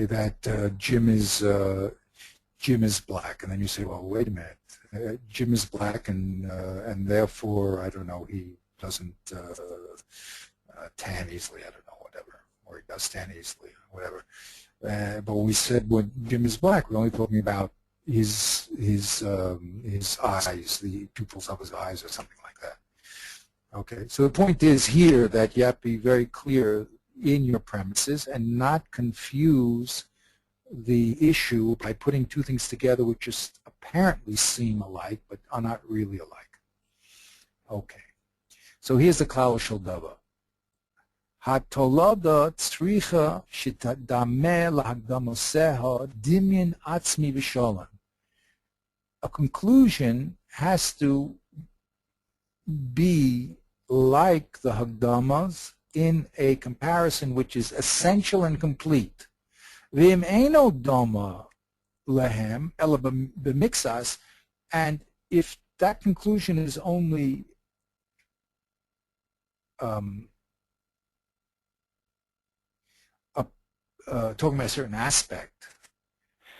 that Jim is black, and then you say, well, wait a minute, Jim is black, and therefore, I don't know, he doesn't tan easily, I don't know, whatever, or he does tan easily, whatever. But when we said when Jim is black, we're only talking about his eyes, the pupils of his eyes, or something like that. Okay, so the point is here that you have to be very clear in your premises and not confuse the issue by putting two things together which just apparently seem alike but are not really alike. Okay, so here's the klal shel dava. Hatolada tzricha shitadameh lahagdamoseha dimyan atzmi v'shalom. A conclusion has to be like the hagdamas in a comparison which is essential and complete. V'im eino doma lehem ela b'mixas, and if that conclusion is only talking about a certain aspect,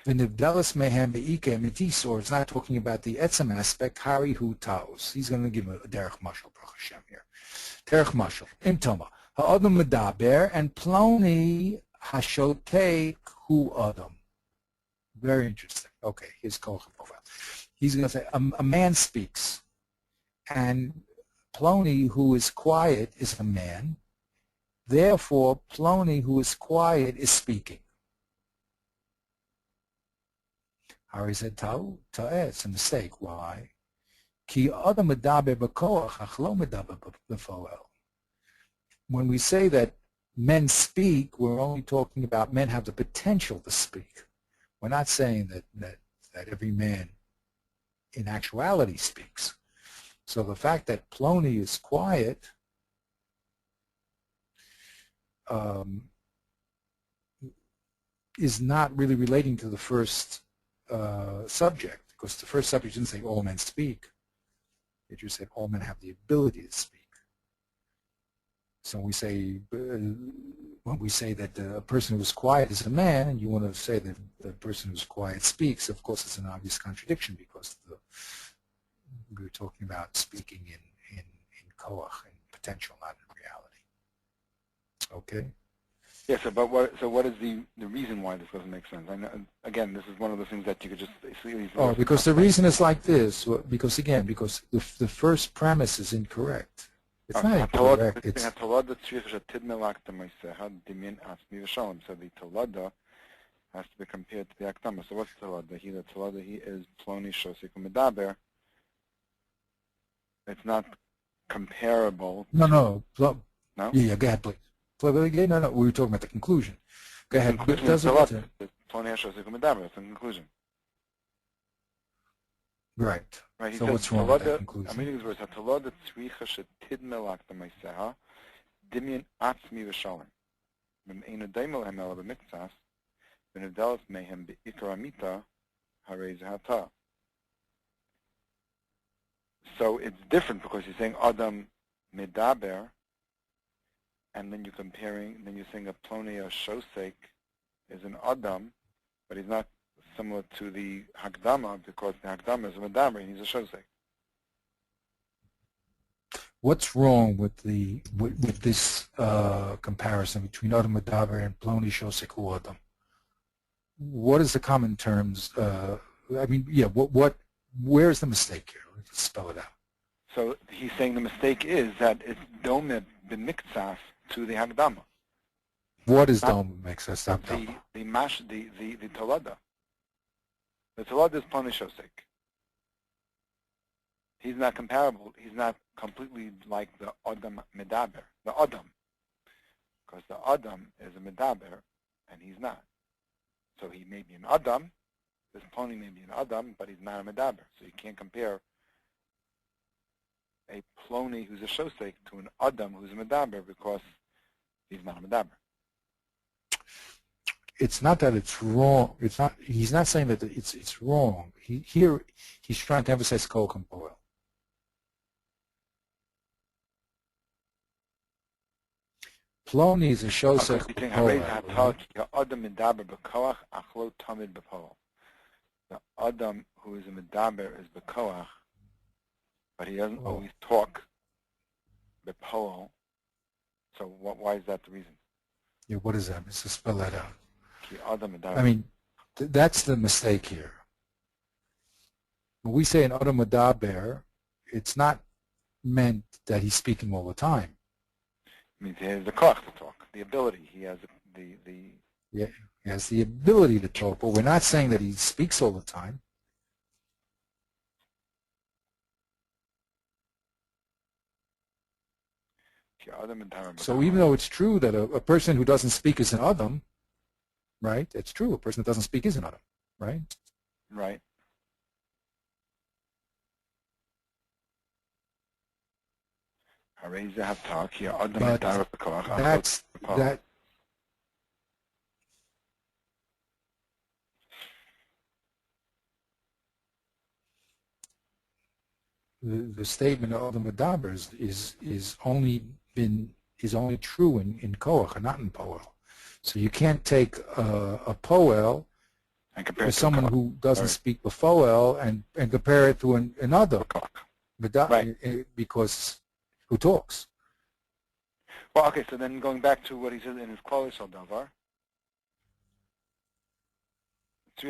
the nivdelis mehem beike mitis, or it's not talking about the etzem aspect, hari hu taos. He's going to give a derech mashal, Baruch Hashem here. Derech mashal, imtoma, ha'adam medaber, and ploni hashotek hu adam. Very interesting. Okay, here's Kochel profile. He's going to say, a man speaks, and Ploni, who is quiet, is a man. Therefore, Ploni, who is quiet, is speaking. Hari said, it's a mistake. Why? Ki adam medaber b'koach, ach lo medaber b'foel. When we say that men speak, we're only talking about men have the potential to speak. We're not saying that every man in actuality speaks. So the fact that Ploni is quiet is not really relating to the first subject, because the first subject didn't say all men speak. It just said all men have the ability to speak. So when we say that a person who's quiet is a man, and you want to say that the person who's quiet speaks, of course it's an obvious contradiction, because we're talking about speaking in koach, in potential, not in reality. Okay. Yeah. So, what is the reason why this doesn't make sense? I know, again, this is one of the things that you could just easily. Oh, because the reason is like this. Because again, because the first premise is incorrect. It's not incorrect. It's So the tolada has to be compared to the akdama. So what's tolada? The tolada is ploni shosik u'medaber. It's not comparable. no. No. Yeah, go ahead, please. No, we were talking about the conclusion. Go ahead. Conclusion is tolada. Ploni shosik u'medaber. That's the conclusion. Right. Right. He So says, what's wrong with that conclusion? I'm reading his words. Hatolada tzricha shetidme lakdamaiseha dimyan atzmi v'shalom. B'meinu daimel hemela b'miktsas v'nevdalas mehem b'ikar amita harei zehata. So it's different because you're saying Adam medaber, and then you're comparing, then you're saying a ploni or shosek is an Adam, but he's not similar to the Hakdama because the Hakdama is a medaber and he's a shosek. What's wrong with this comparison between Adam Medaber and Ploni Shosek Hu Adam? What is the common terms? I mean, yeah. Where's the mistake here? Let's spell it out. So he's saying the mistake is that it's dome b'miktsas to the Hakdama. What is dome b'miktsas? The tolada. The tolada is Ploni Shosek. He's not comparable. He's not completely like the Adam Medaber, the Adam, because the Adam is a Medaber, and he's not. So he may be an Adam. This Ploni may be an Adam, but he's not a Medaber. So you can't compare a Ploni who's a Shosek to an Adam who's a Medaber because he's not a Medaber. It's not that it's wrong. It's not. He's not saying that it's wrong. He's trying to emphasize kol compoel. Ploni is a shosek b'poel. The Adam who is a medaber is b'koach, but he doesn't always talk b'poel. So why is that the reason? Yeah, what is that? Let's spell that out. I mean, that's the mistake here. When we say an Adam medaber, it's not meant that he's speaking all the time. It means he has the koach to talk, the ability. He has the Yeah, he has the ability to talk, but we're not saying that he speaks all the time. So even though it's true that a person who doesn't speak is an Adam, right? It's true. A person that doesn't speak is an Adam, right? Right. But that's that. The statement of the Medaber is only true in Koach and not in Poel. So you can't take a Poel with someone who doesn't speak Poel and compare it to another because who talks. Well, okay, so then going back to what he said in his Klal Yisrael Davar, so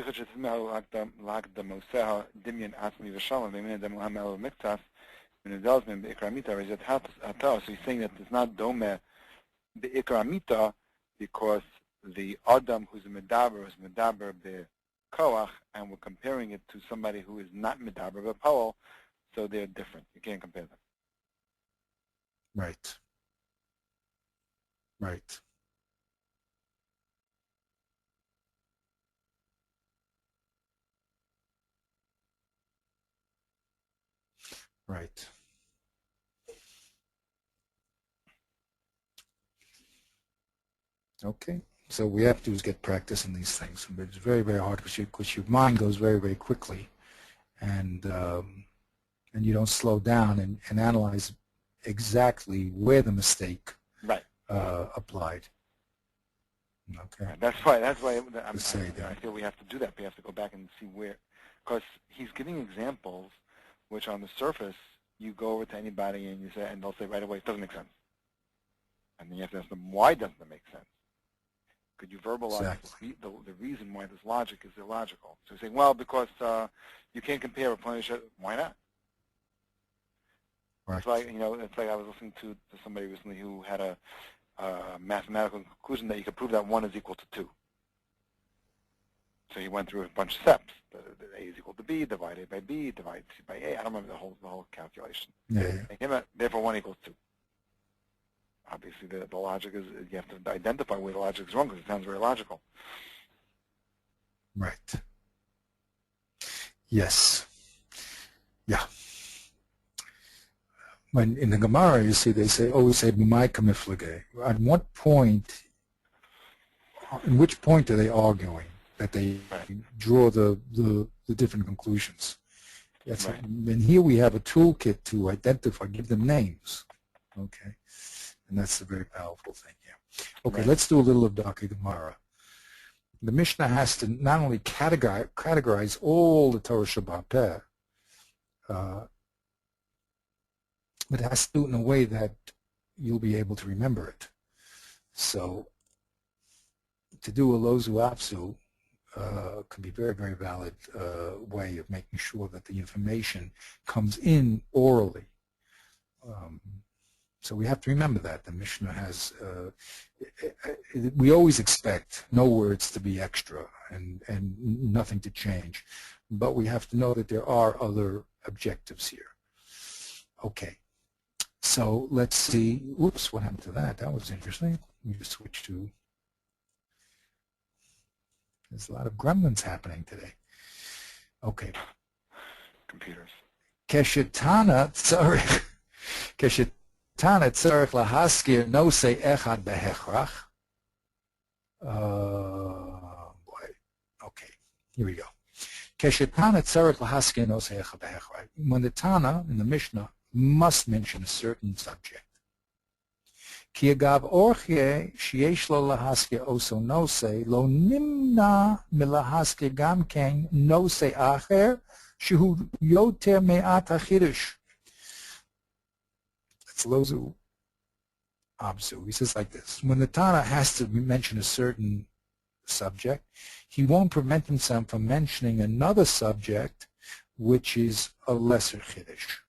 he's saying that it's not dome be'ikar amita because the Adam who's a medaber is medaber be'koach, and we're comparing it to somebody who is not medaber be'poel, so they're different. You can't compare them. Right. Right. Right. Okay. So we have to get practice in these things. But it's very, very hard because your mind goes very, very quickly, and you don't slow down and analyze exactly where the mistake applied. Okay. Right. That's why I feel we have to do that. We have to go back and see where, because he's giving examples which on the surface you go over to anybody and you say, and they'll say right away, it doesn't make sense. And then you have to ask them, why doesn't it make sense? Could you verbalize Exactly. the reason why this logic is illogical? So you're saying, well, because you can't compare a punish. Why not? Right. It's like, it's like I was listening to somebody recently who had a mathematical conclusion that you could prove that 1 is equal to 2. So he went through a bunch of steps. The A is equal to B, divide A by B, divide C by A. I don't remember the whole calculation. Yeah. Therefore, 1 equals 2. Obviously, the logic is, you have to identify where the logic is wrong because it sounds very logical. Right. Yes. Yeah. When in the Gemara, you see, they always say, "B'mai kamiflage." At what point, in which point are they arguing that they draw the different conclusions? That's right. And here we have a toolkit to identify, give them names. Okay. And that's a very powerful thing here. Okay, let's do a little of Daki Gemara. The Mishnah has to not only categorize all the Torah Shabbat Peh, but it has to do it in a way that you'll be able to remember it. So to do a Lozu Apsu can be a very, very valid way of making sure that the information comes in orally. So we have to remember that. The Mishnah has, we always expect no words to be extra and nothing to change. But we have to know that there are other objectives here. Okay. So let's see. Oops, what happened to that? That was interesting. We just switched to, there's a lot of gremlins happening today. Okay. Computers. Keshetana tzarich. Tana tzarich lahaskir nosei echad behechrach. Boy. Okay, here we go. Keshetana tzarich lahaskir nosei echad behechrach. When the Tana in the Mishnah must mention a certain subject. Ki agav orchye sheyesh lo lahaskir oso nosei lo nimna milahaskir gam ken nosei acher shehu yoter me'at hachidush. Lozu Absu. He says like this. When the Tana has to mention a certain subject, he won't prevent himself from mentioning another subject which is a lesser Chiddush.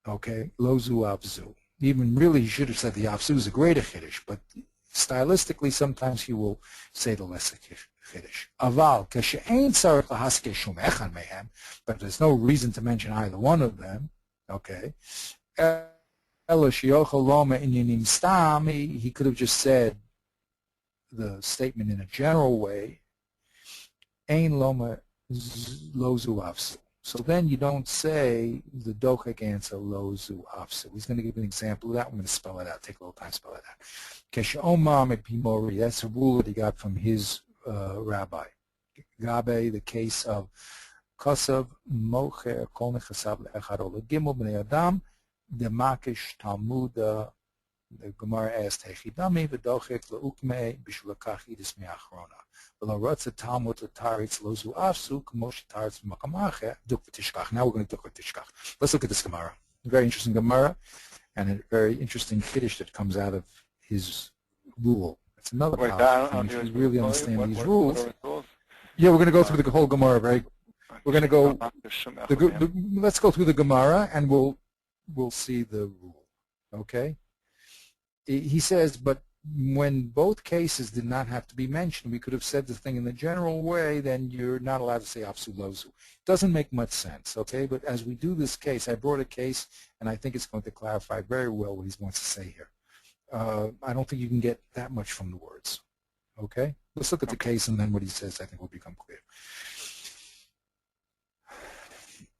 Okay? Lozu Absu. Even really he should have said the Absu is a greater Chiddush, but stylistically sometimes he will say the lesser Chiddush. Aval, kashe'ein tzarich lahaskir shum echad mehem, but there's no reason to mention either one of them. Okay. He could have just said the statement in a general way. Ein loma lozu afsu. So then you don't say the dochek answer lozu afsu. He's going to give an example of that. I'm going to spell it out. Take a little time to spell it out. Kesh omar mepimori. That's a rule that he got from his rabbi. Gabe, the case of Kosav mocher kol nechasav le'echad o legimel b'nei adam demakish talmuda. The Gemara asked hechidami v'dochek le'ukmei b'shul lekach idis me'achrona v'lo rotza talmud l'taritz lozu afsu k'mo shetaritz b'makam acher duk v'tishkach. Now we're going to duk v'tishkach. Let's look at this Gemara. Very interesting Gemara and a very interesting Kiddush that comes out of his rule. It's another powerful thing. If you really understand these rules. Yeah, we're going to go through the whole Gemara very. We're going to go. Let's go through the Gemara, and we'll see the rule. Okay. He says, but when both cases did not have to be mentioned, we could have said the thing in the general way. Then you're not allowed to say afsu lozu. Doesn't make much sense. Okay. But as we do this case, I brought a case, and I think it's going to clarify very well what he wants to say here. I don't think you can get that much from the words. Okay. Let's look at the case, and then what he says, I think, will become clear.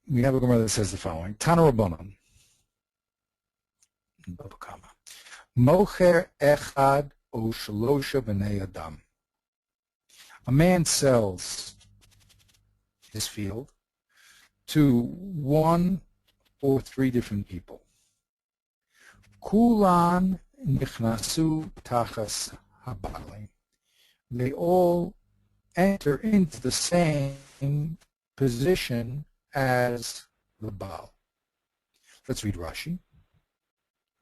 We have a Gemara that says the following: Tana Rabbanan, Mocher echad o shalosha b'nei adam. A man sells his field to 1 or 3 different people. Kulan nichnasu tachas habalim. They all enter into the same position as the Baal. Let's read Rashi.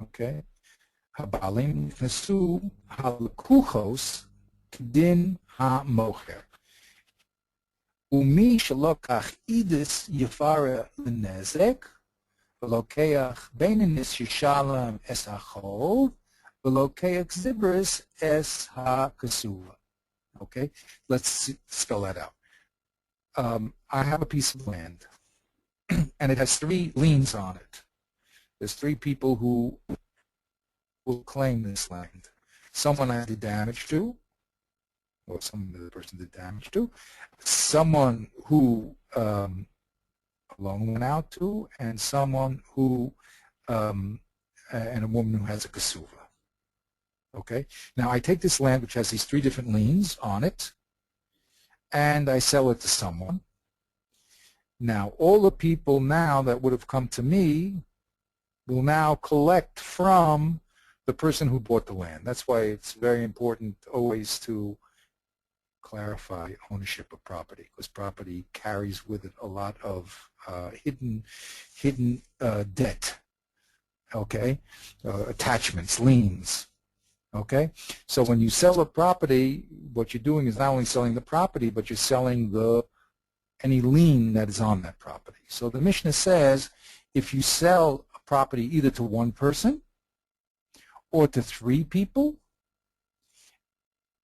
Okay? Habalim נכנסו הלקוחos כדין המוכר. ומי שלוקח אידס יפרע לנזק, ולוקח בינניס ששלם אס החוב, ולוקח זיברס אס הכסובה. Okay? Let's spell that out. I have a piece of land, and it has 3 liens on it. There's 3 people who will claim this land. Someone I did damage to, or some other person did damage to, someone who a loan went out to, and someone who, and a woman who has a kasuva. Okay? Now I take this land which has these 3 different liens on it, and I sell it to someone. Now all the people now that would have come to me will now collect from the person who bought the land. That's why it's very important always to clarify ownership of property, because property carries with it a lot of hidden debt, okay, attachments, liens, okay. So when you sell a property, what you're doing is not only selling the property, but you're selling any lien that is on that property. So the Mishnah says if you sell a property either to one person or to 3 people,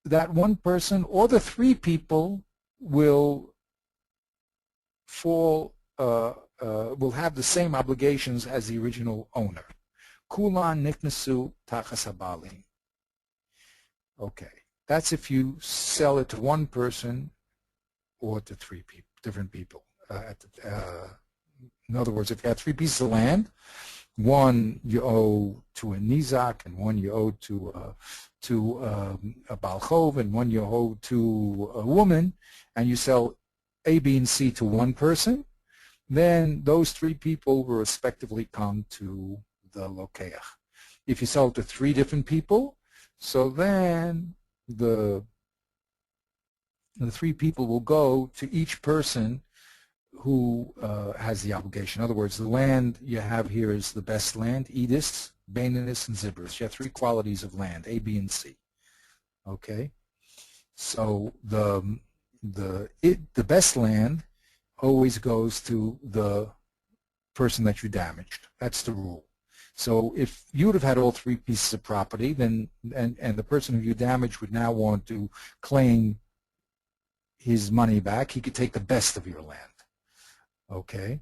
that one person or the 3 people will fall, will have the same obligations as the original owner. Kulan niknasu tachas habalim. Okay, that's if you sell it to one person or to 3 people, different people. In other words, if you have 3 pieces of land, one you owe to a nizak, and one you owe to a balchov, and one you owe to a woman, and you sell A, B, and C to one person, then those 3 people will respectively come to the lokeach. If you sell it to 3 different people, so then the 3 people will go to each person who has the obligation. In other words, the land you have here is the best land, edis, baininus, and zibris. You have 3 qualities of land, A, B, and C. Okay? So the best land always goes to the person that you damaged. That's the rule. So if you would have had all 3 pieces of property, then and the person who you damaged would now want to claim his money back, he could take the best of your land. Okay.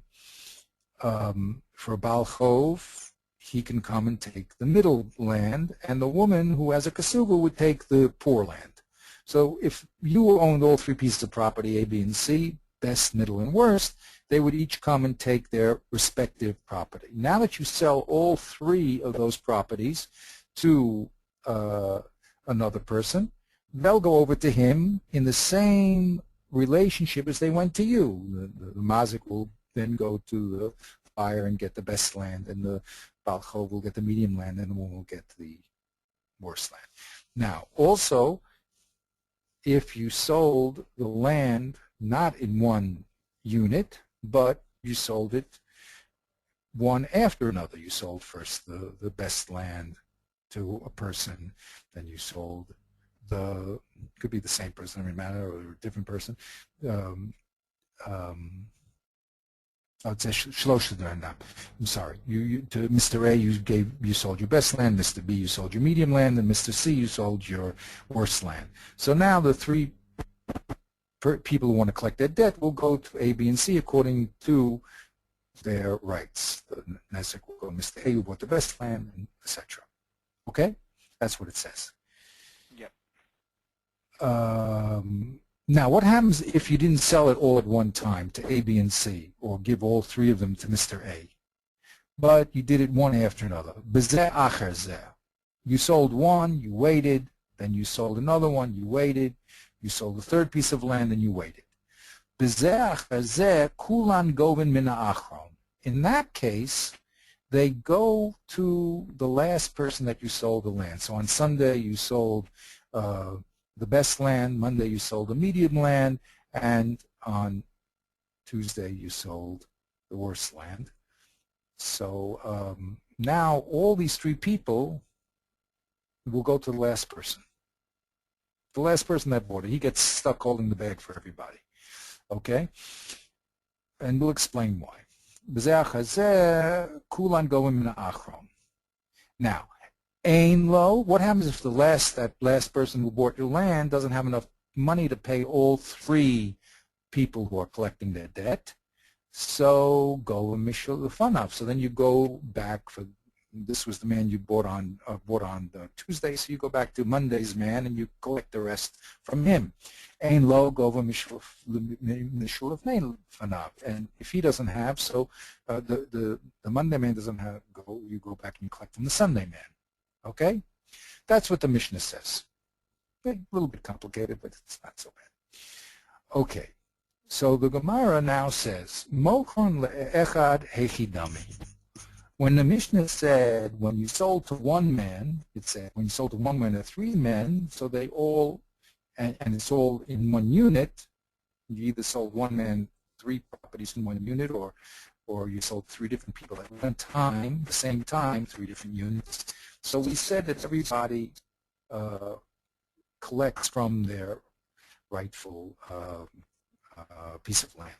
For Baal Chov, he can come and take the middle land, and the woman who has a kasuba would take the poor land. So if you owned all 3 pieces of property, A, B, and C, best, middle, and worst, they would each come and take their respective property. Now that you sell all 3 of those properties to another person, they'll go over to him in the same relationship as they went to you. The mazik will then go to the buyer and get the best land, and the balchov will get the medium land, and the woman will get the worst land. Now, also, if you sold the land not in one unit, but you sold it one after another. You sold first the best land to a person, then you sold could be the same person, doesn't matter, or a different person. I would say I'm sorry. You to Mr. A, you sold your best land. Mr. B, you sold your medium land, and Mr. C, you sold your worst land. So now the 3 people who want to collect their debt will go to A, B, and C according to their rights. The Nezek will go to Mr. A, who bought the best land, etc. Okay, that's what it says. Now, what happens if you didn't sell it all at one time to A, B, and C, or give all 3 of them to Mr. A, but you did it one after another? Bezeh acher zeh. You sold one, you waited, then you sold another one, you waited, you sold the 3rd piece of land, and you waited. Bezeh acher zeh kulan govin mina achron. In that case, they go to the last person that you sold the land. So on Sunday, you sold the best land, Monday you sold the medium land, and on Tuesday you sold the worst land. So now all these three people will go to the last person. The last person that bought it, he gets stuck holding the bag for everybody. Okay? And we'll explain why. Now, Ein lo, what happens if that last person who bought your land doesn't have enough money to pay all three people who are collecting their debt? So go and mishul lefanav. So then you go back for, this was the man you bought on Tuesday, so you go back to Monday's man and you collect the rest from him. Ein lo gova mishul lefanav. And if he doesn't have, so the Monday man doesn't have, you go back and you collect from the Sunday man. Okay? That's what the Mishnah says. A little bit complicated, but it's not so bad. Okay. So the Gemara now says, Mochon le'echad hechidami. When the Mishnah said, when you sold to one man, it said, when you sold to one man or three men, so they all, and it's all in one unit, you either sold one man three properties in one unit, or you sold three different people at one time, the same time, three different units. So we said that everybody collects from their rightful piece of land.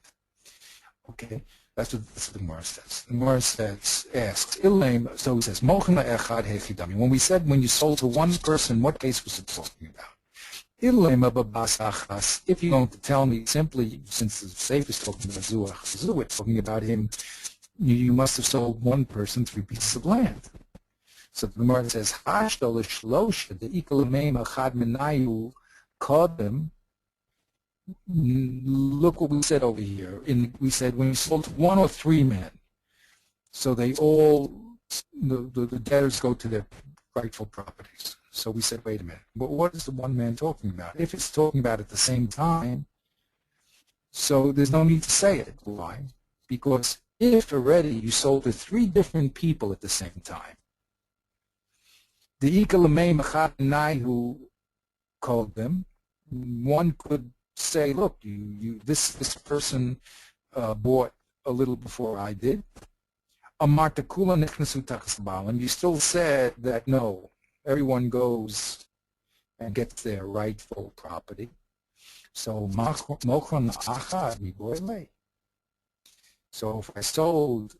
Okay, that's what the Gemara says. The Gemara asks, so it says, Mochna echad hechidami. When we said when you sold to one person, what case was it talking about? If you're going to tell me simply, since the Sefer is talking about Zuach, it's talking about him, you must have sold one person three pieces of land. So the Gemara says, Hashtal shlosha de'ikal meim achad menayu kodem. Look what we said over here. We said when you sold to one or three men, so they all, the debtors go to their rightful properties. So we said, wait a minute, but what is the one man talking about? If it's talking about at the same time, so there's no need to say it. Why? Because if already you sold to three different people at the same time, the Ikalamei Machat who called them, one could say, look, this person bought a little before I did. Amarta kula nechnasu tachas ba'al, and you still said that no, everyone goes and gets their rightful property. So mochon achad miboilei. So if I sold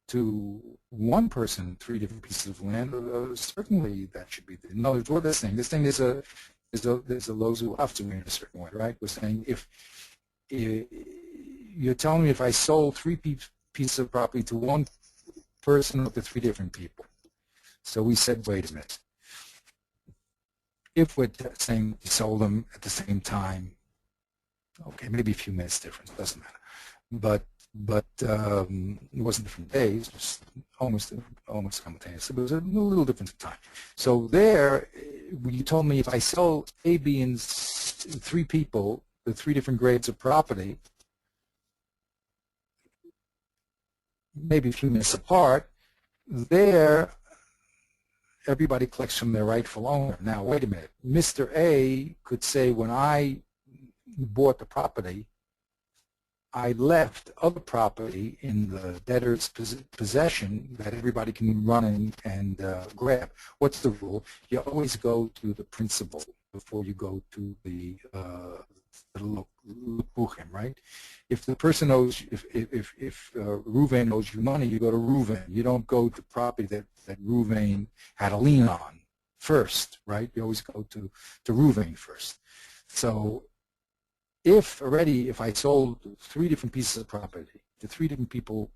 to one person three different pieces of land, certainly that should be. In other words, what they're saying, this thing is a lozu after in a certain way, right? We're saying if you're telling me if I sold three pieces of property to one person or to three different people. So we said, wait a minute. If we're saying we sold them at the same time, okay, maybe a few minutes difference, doesn't matter. But it wasn't different days, just almost simultaneous. It was a little different in time. So there, you told me if I sell A, B, and three people, the three different grades of property, maybe a few minutes apart, there everybody collects from their rightful owner. Now, wait a minute. Mr. A could say when I bought the property, I left other property in the debtor's possession that everybody can run and grab. What's the rule? You always go to the principal before you go to the lukuchim, right? If the person owes, if Ruvain owes you money, you go to Ruvain. You don't go to property that Ruvain had a lien on first, right? You always go to Ruvain first. So if I sold three different pieces of property to three different people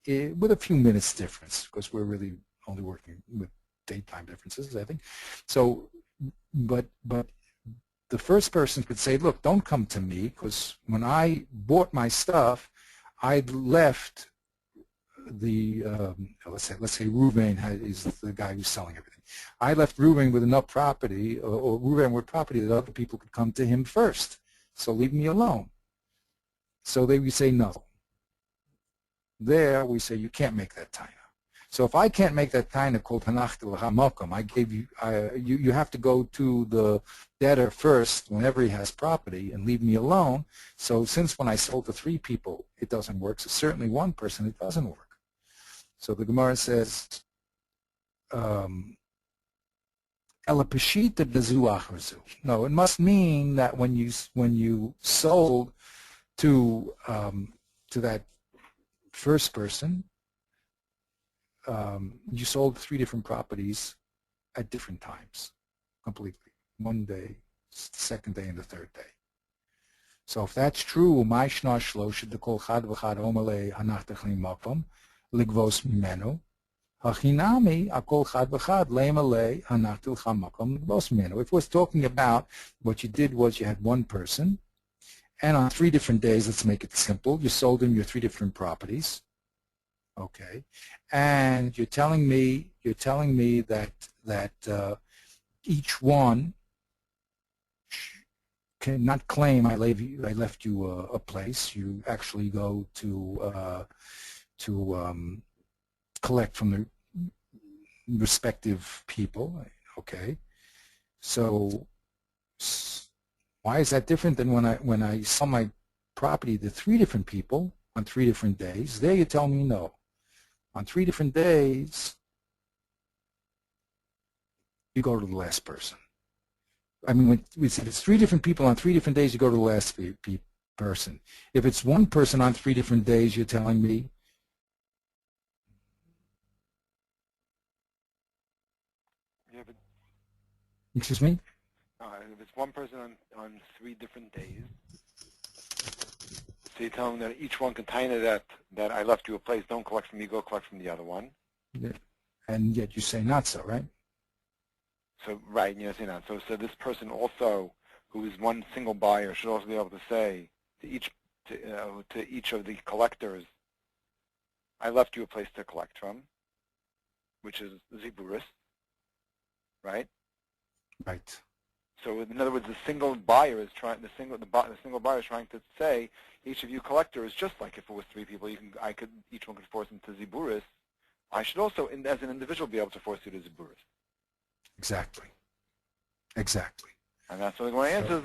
with a few minutes difference, because we're really only working with daytime differences, I think. So, but the first person could say, look, don't come to me, because when I bought my stuff, I left the, let's say Ruvain is the guy who's selling everything. I left Ruvain with enough property, or Ruvain with property that other people could come to him first. So leave me alone. So we say no. There we say you can't make that taina. So if I can't make that taina called hanachti l'hamakom, I gave you, you have to go to the debtor first whenever he has property and leave me alone. So since when I sold to three people it doesn't work, so certainly one person it doesn't work. So the Gemara says, Ela peshita dezu acharzu. No, it must mean that when you sold to that first person, you sold 3 different properties at different times, completely. One day, the second day, and the third day. So if that's true, my shna shlosh the kol chad v'chad omale hanachtach makom ligvos mimenu hachinami akol chad v'chad leimale hanachtil chamakom ligvos mimenu. If we're talking about what you did was you had one person, and on 3 different days, let's make it simple, you sold him your 3 different properties. Okay, and you're telling me that each one cannot claim I left you a place. You actually go to collect from the respective people. Okay, so why is that different than when I sell my property to 3 different people on 3 different days? There you tell me no. On 3 different days, you go to the last person. I mean, if it's 3 different people on 3 different days, you go to the last person. If it's one person on 3 different days, you're telling me Yeah, but excuse me? if it's one person on 3 different days, so you tell them that each one container that I left you a place, don't collect from me, go collect from the other one. Yeah. And yet you say not so, right? So, right, you know, say that. So this person also, who is one single buyer, should also be able to say to each of the collectors, I left you a place to collect from, which is Ziburis, right? Right. So in other words, the single buyer is trying to say each of you collectors, just like if it was 3 people, each one could force them to Ziburis. I should also, as an individual, be able to force you to Ziburis. Exactly. Exactly. And that's what the Gemara answers.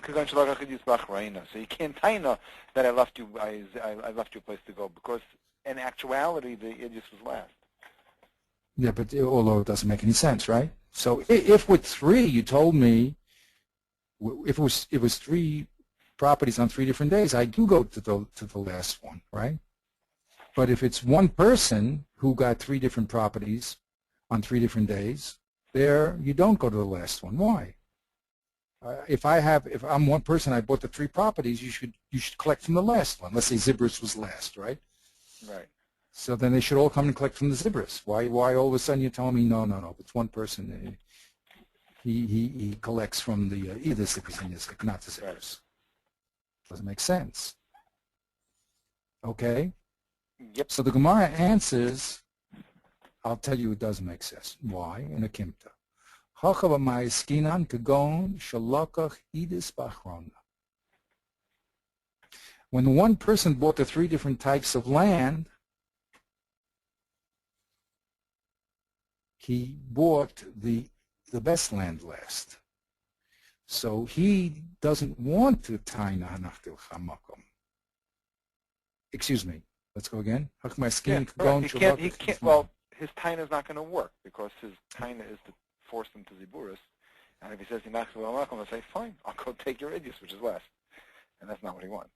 So you can't taina that I left you a place to go, because in actuality the idus was last. Yeah, but although it doesn't make any sense, right? So if with 3 you told me, if it was 3 properties on 3 different days, I do go to the last one, right? But if it's one person who got 3 different properties on 3 different days, there you don't go to the last one. Why? If I'm one person, I bought the 3 properties, you should collect from the last one. Let's say Zibris was last, right? Right. So then they should all come and collect from the Zibris. Why all of a sudden you're telling me no? If it's one person, he collects from the either Zibris and Yizik, not the Zibris. Right. Doesn't make sense. Okay. Yep. So the Gemara answers, I'll tell you it does make sense. Why? In a Kimta. When one person bought the 3 different types of land, he bought the best land last. So he doesn't want to taina hanachtil chamakom. Excuse me. Let's go again. He can't. Well, his taina is not going to work because his taina is to force them to ziburis. And if he says hinachtil chamakom, I'll say fine. I'll go take your idus, which is less, and that's not what he wants.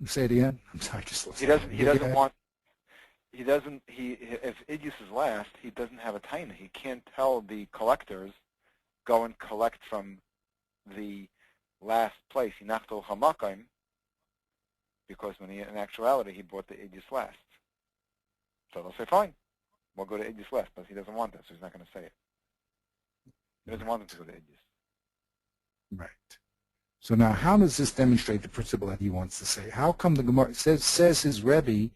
Say it again. I'm sorry. If idus is last, he doesn't have a taina. He can't tell the collectors, go and collect from the last place, hinachtil chamakom, because in actuality he bought the idus last. So they'll say, fine, we'll go to idus last, but he doesn't want that, so he's not going to say it. He doesn't want them to go to idus. Right. So now how does this demonstrate the principle that he wants to say? How come the Gemara says his Rebbe,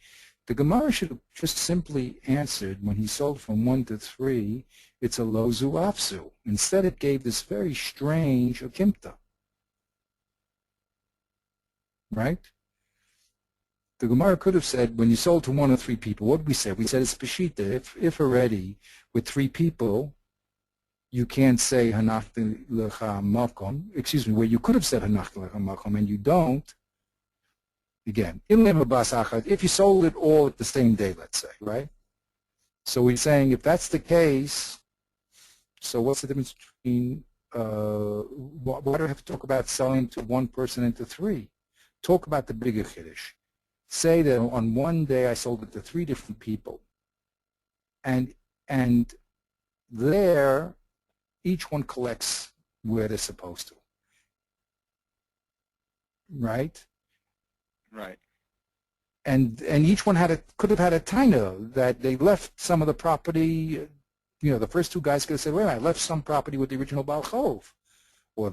the Gemara should have just simply answered when he sold from 1 to 3, it's a lozu afsu. Instead it gave this very strange akimta. Right? The Gemara could have said, when you sold to 1 or 3 people, what did we say? We said it's Peshita. If already with 3 people, you can't say Hanachti Lecha Makom, excuse me, where you could have said Hanachti Lecha Makom and you don't, Again, if you sold it all at the same day, let's say, right? So we're saying if that's the case, so what's the difference between, why do I have to talk about selling to one person and to three? Talk about the bigger Kiddush. Say that on one day I sold it to three different people. And there, each one collects where they're supposed to. Right? Right. And each one could have had a taina that they left some of the property. The first two guys could have said, "Well, I left some property with the original Baal Chov," or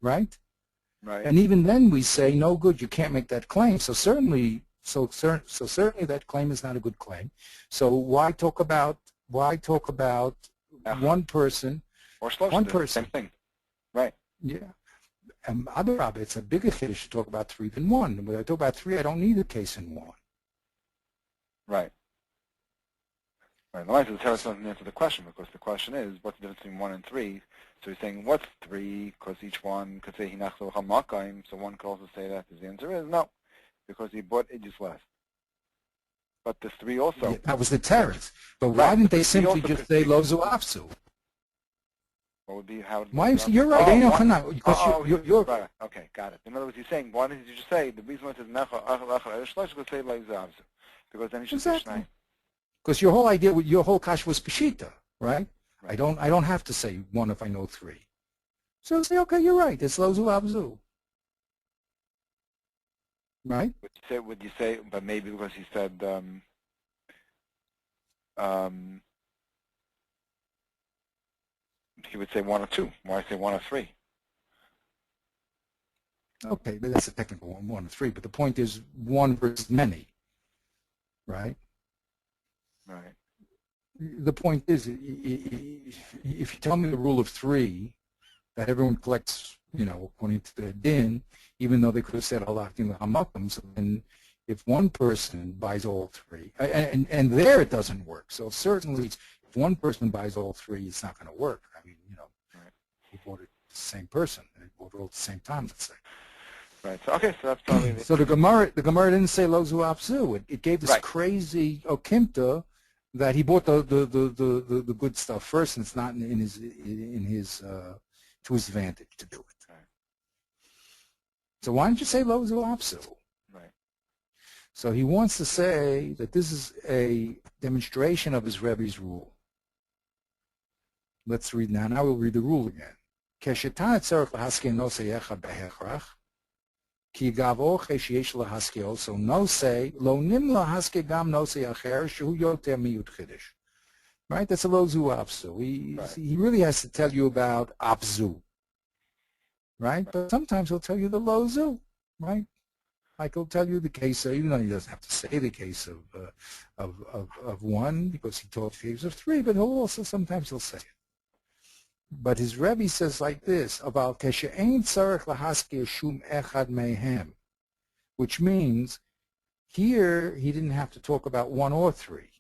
right. Right. And even then, we say, "No good. You can't make that claim." So certainly that claim is not a good claim. So why talk about one person or one person? Same thing. Right. Yeah. Adarabah, it's a bigger chiddush to talk about three than one. When I talk about three, I don't need a case in one. Right. Right. The Torah doesn't answer the question, because the question is, what's the difference between 1 and 3? So he's saying, what's 3? Because each one could say hinachlo hamakayim, so one could also say that. His answer is no, because he bought it just less. But the 3 also. Yeah, that was the tariff. But why didn't they simply just say lozu afsu? What would be how? Why? You're right. You're right. Okay, got it. In other words, he's saying, why didn't you just say the reason why it says necha achal achal because say lozu afsu? Because then he should say shnai. Because your whole idea, your whole kash was peshita, right? I don't have to say 1 if I know 3. So say, okay, you're right. It's lozu avzu, right? Would you say? But maybe because he said, he would say 1 or 2. Why say 1 or 3? Okay, but that's a technical one, 1 or 3. But the point is 1 versus many, right? Right. The point is, if you tell me the rule of 3, that everyone collects, according to the din, even though they could have said a lot of hamakim, so then if one person buys all 3, and there it doesn't work. So certainly, if one person buys all 3, it's not going to work. I mean, right. He bought it the same person, and they bought it all at the same time, let's say. Right. So okay. So that's probably. So the Gemara didn't say lozu apsu. It gave this crazy okimta that he bought the good stuff first, and it's not in his to his advantage to do it. Right. So why don't you say lozu apsu? Right. So he wants to say that this is a demonstration of his Rebbe's rule. Let's read now. Now we'll read the rule again. Keshetan tzarich lahaskin nosei echad behechrach. Ki gavo cheshiyesh lahaskil. So no say lo nim lahaske gam nosei acher shehu yoter miyut chiddush. Right? That's a lozu apsu. He really has to tell you about apzu. Right? But sometimes he'll tell you the lozu. Right? Like he'll tell you the case of, even though he doesn't have to say the case of 1 because he taught cases of 3, but sometimes he'll say it. But his Rebbe says like this about Keshe'ein tzarech lahaskir shum echad mehem, which means here he didn't have to talk about 1 or 3.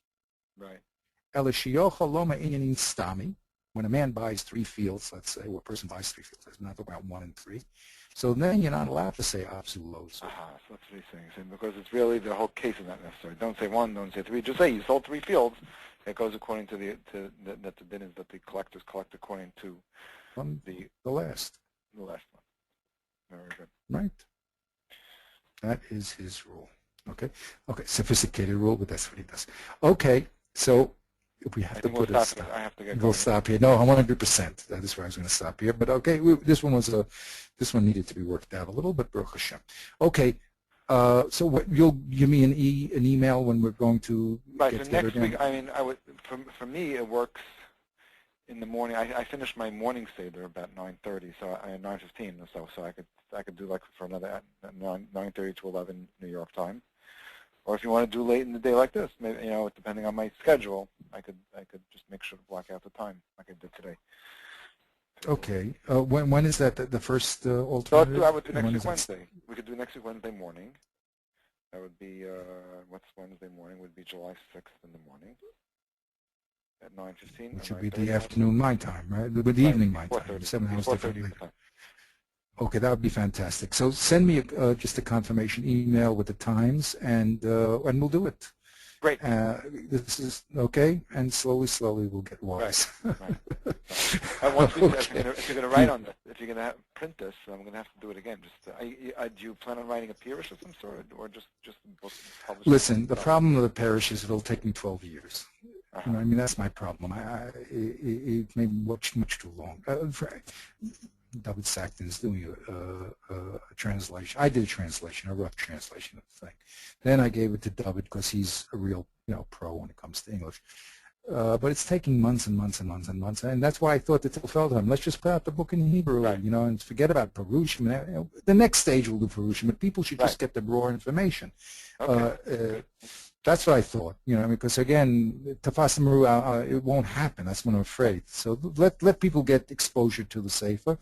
Right. Ela shiyocha lo ma'inyanin stami, when a man buys 3 fields, let's say, or a person buys 3 fields, let's not talk about 1 and 3. So then you're not allowed to say apsu lozu. So that's what he's saying. Because it's really the whole case is not necessary. Don't say 1, don't say 3. Just say you sold 3 fields. It goes according to that the din is that the collectors collect according to the last. The last one. Very good. Right. That is his rule. Okay. Okay. Sophisticated rule, but that's what he does. Okay. So if we have to put a stop, I have to get we'll stop here. No, 100%. That is where I was going to stop here. But okay, this one needed to be worked out a little, but Baruch Hashem. Okay. So what, you'll give me an email when we're going to get so together next again? week, I mean, for me, it works in the morning. I finished my morning seder about 9:30, so I 9:15 or so I could do like for another 9:30 to 11 New York time. Or if you want to do late in the day like this, maybe depending on my schedule, I could just make sure to block out the time like I did today. Okay. When is that the first alternative? So I would do next week Wednesday. We could do next week Wednesday morning. That would be, what's Wednesday morning? Would be July 6th in the morning at 9:15. Which would be the afternoon my time, right? With the evening my time. 7 hours different. Okay, that would be fantastic. So send me just a confirmation email with the times, and we'll do it. Great. This is okay, and slowly we'll get wise. Right. Once we, if you're going to write on this, if you're going to print this, I'm going to have to do it again. Just do you plan on writing a peerish of some sort, or just publish? Listen, the problem with the parish is it'll take me 12 years. You know, I mean, that's my problem. It may be much too long. David Sackton's doing a translation. I did a translation, a rough translation of the thing. Then I gave it to David because he's a real, pro when it comes to English. But it's taking months and months and months and months, and that's why I thought to tell Feldheim, let's just put out the book in Hebrew, right. And forget about Perushim. The next stage we'll do Perushim, but people should just get the raw information. Okay. That's what I thought, because again, Tafas Maru, it won't happen. That's what I'm afraid. So let people get exposure to the Sefer,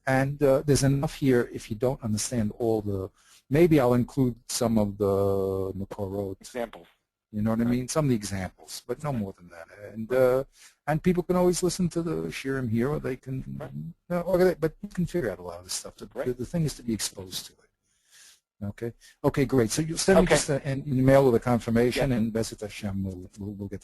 and there's enough here. If you don't understand all the, maybe I'll include some of the Makorot examples. You know what I mean? Some of the examples, but no more than that. And people can always listen to the shirim here, or they can, but you can figure out a lot of this stuff. The thing is to be exposed to it. Okay. Okay, great. So you'll send me just an email with a confirmation, and Bezat Hashem, we'll get the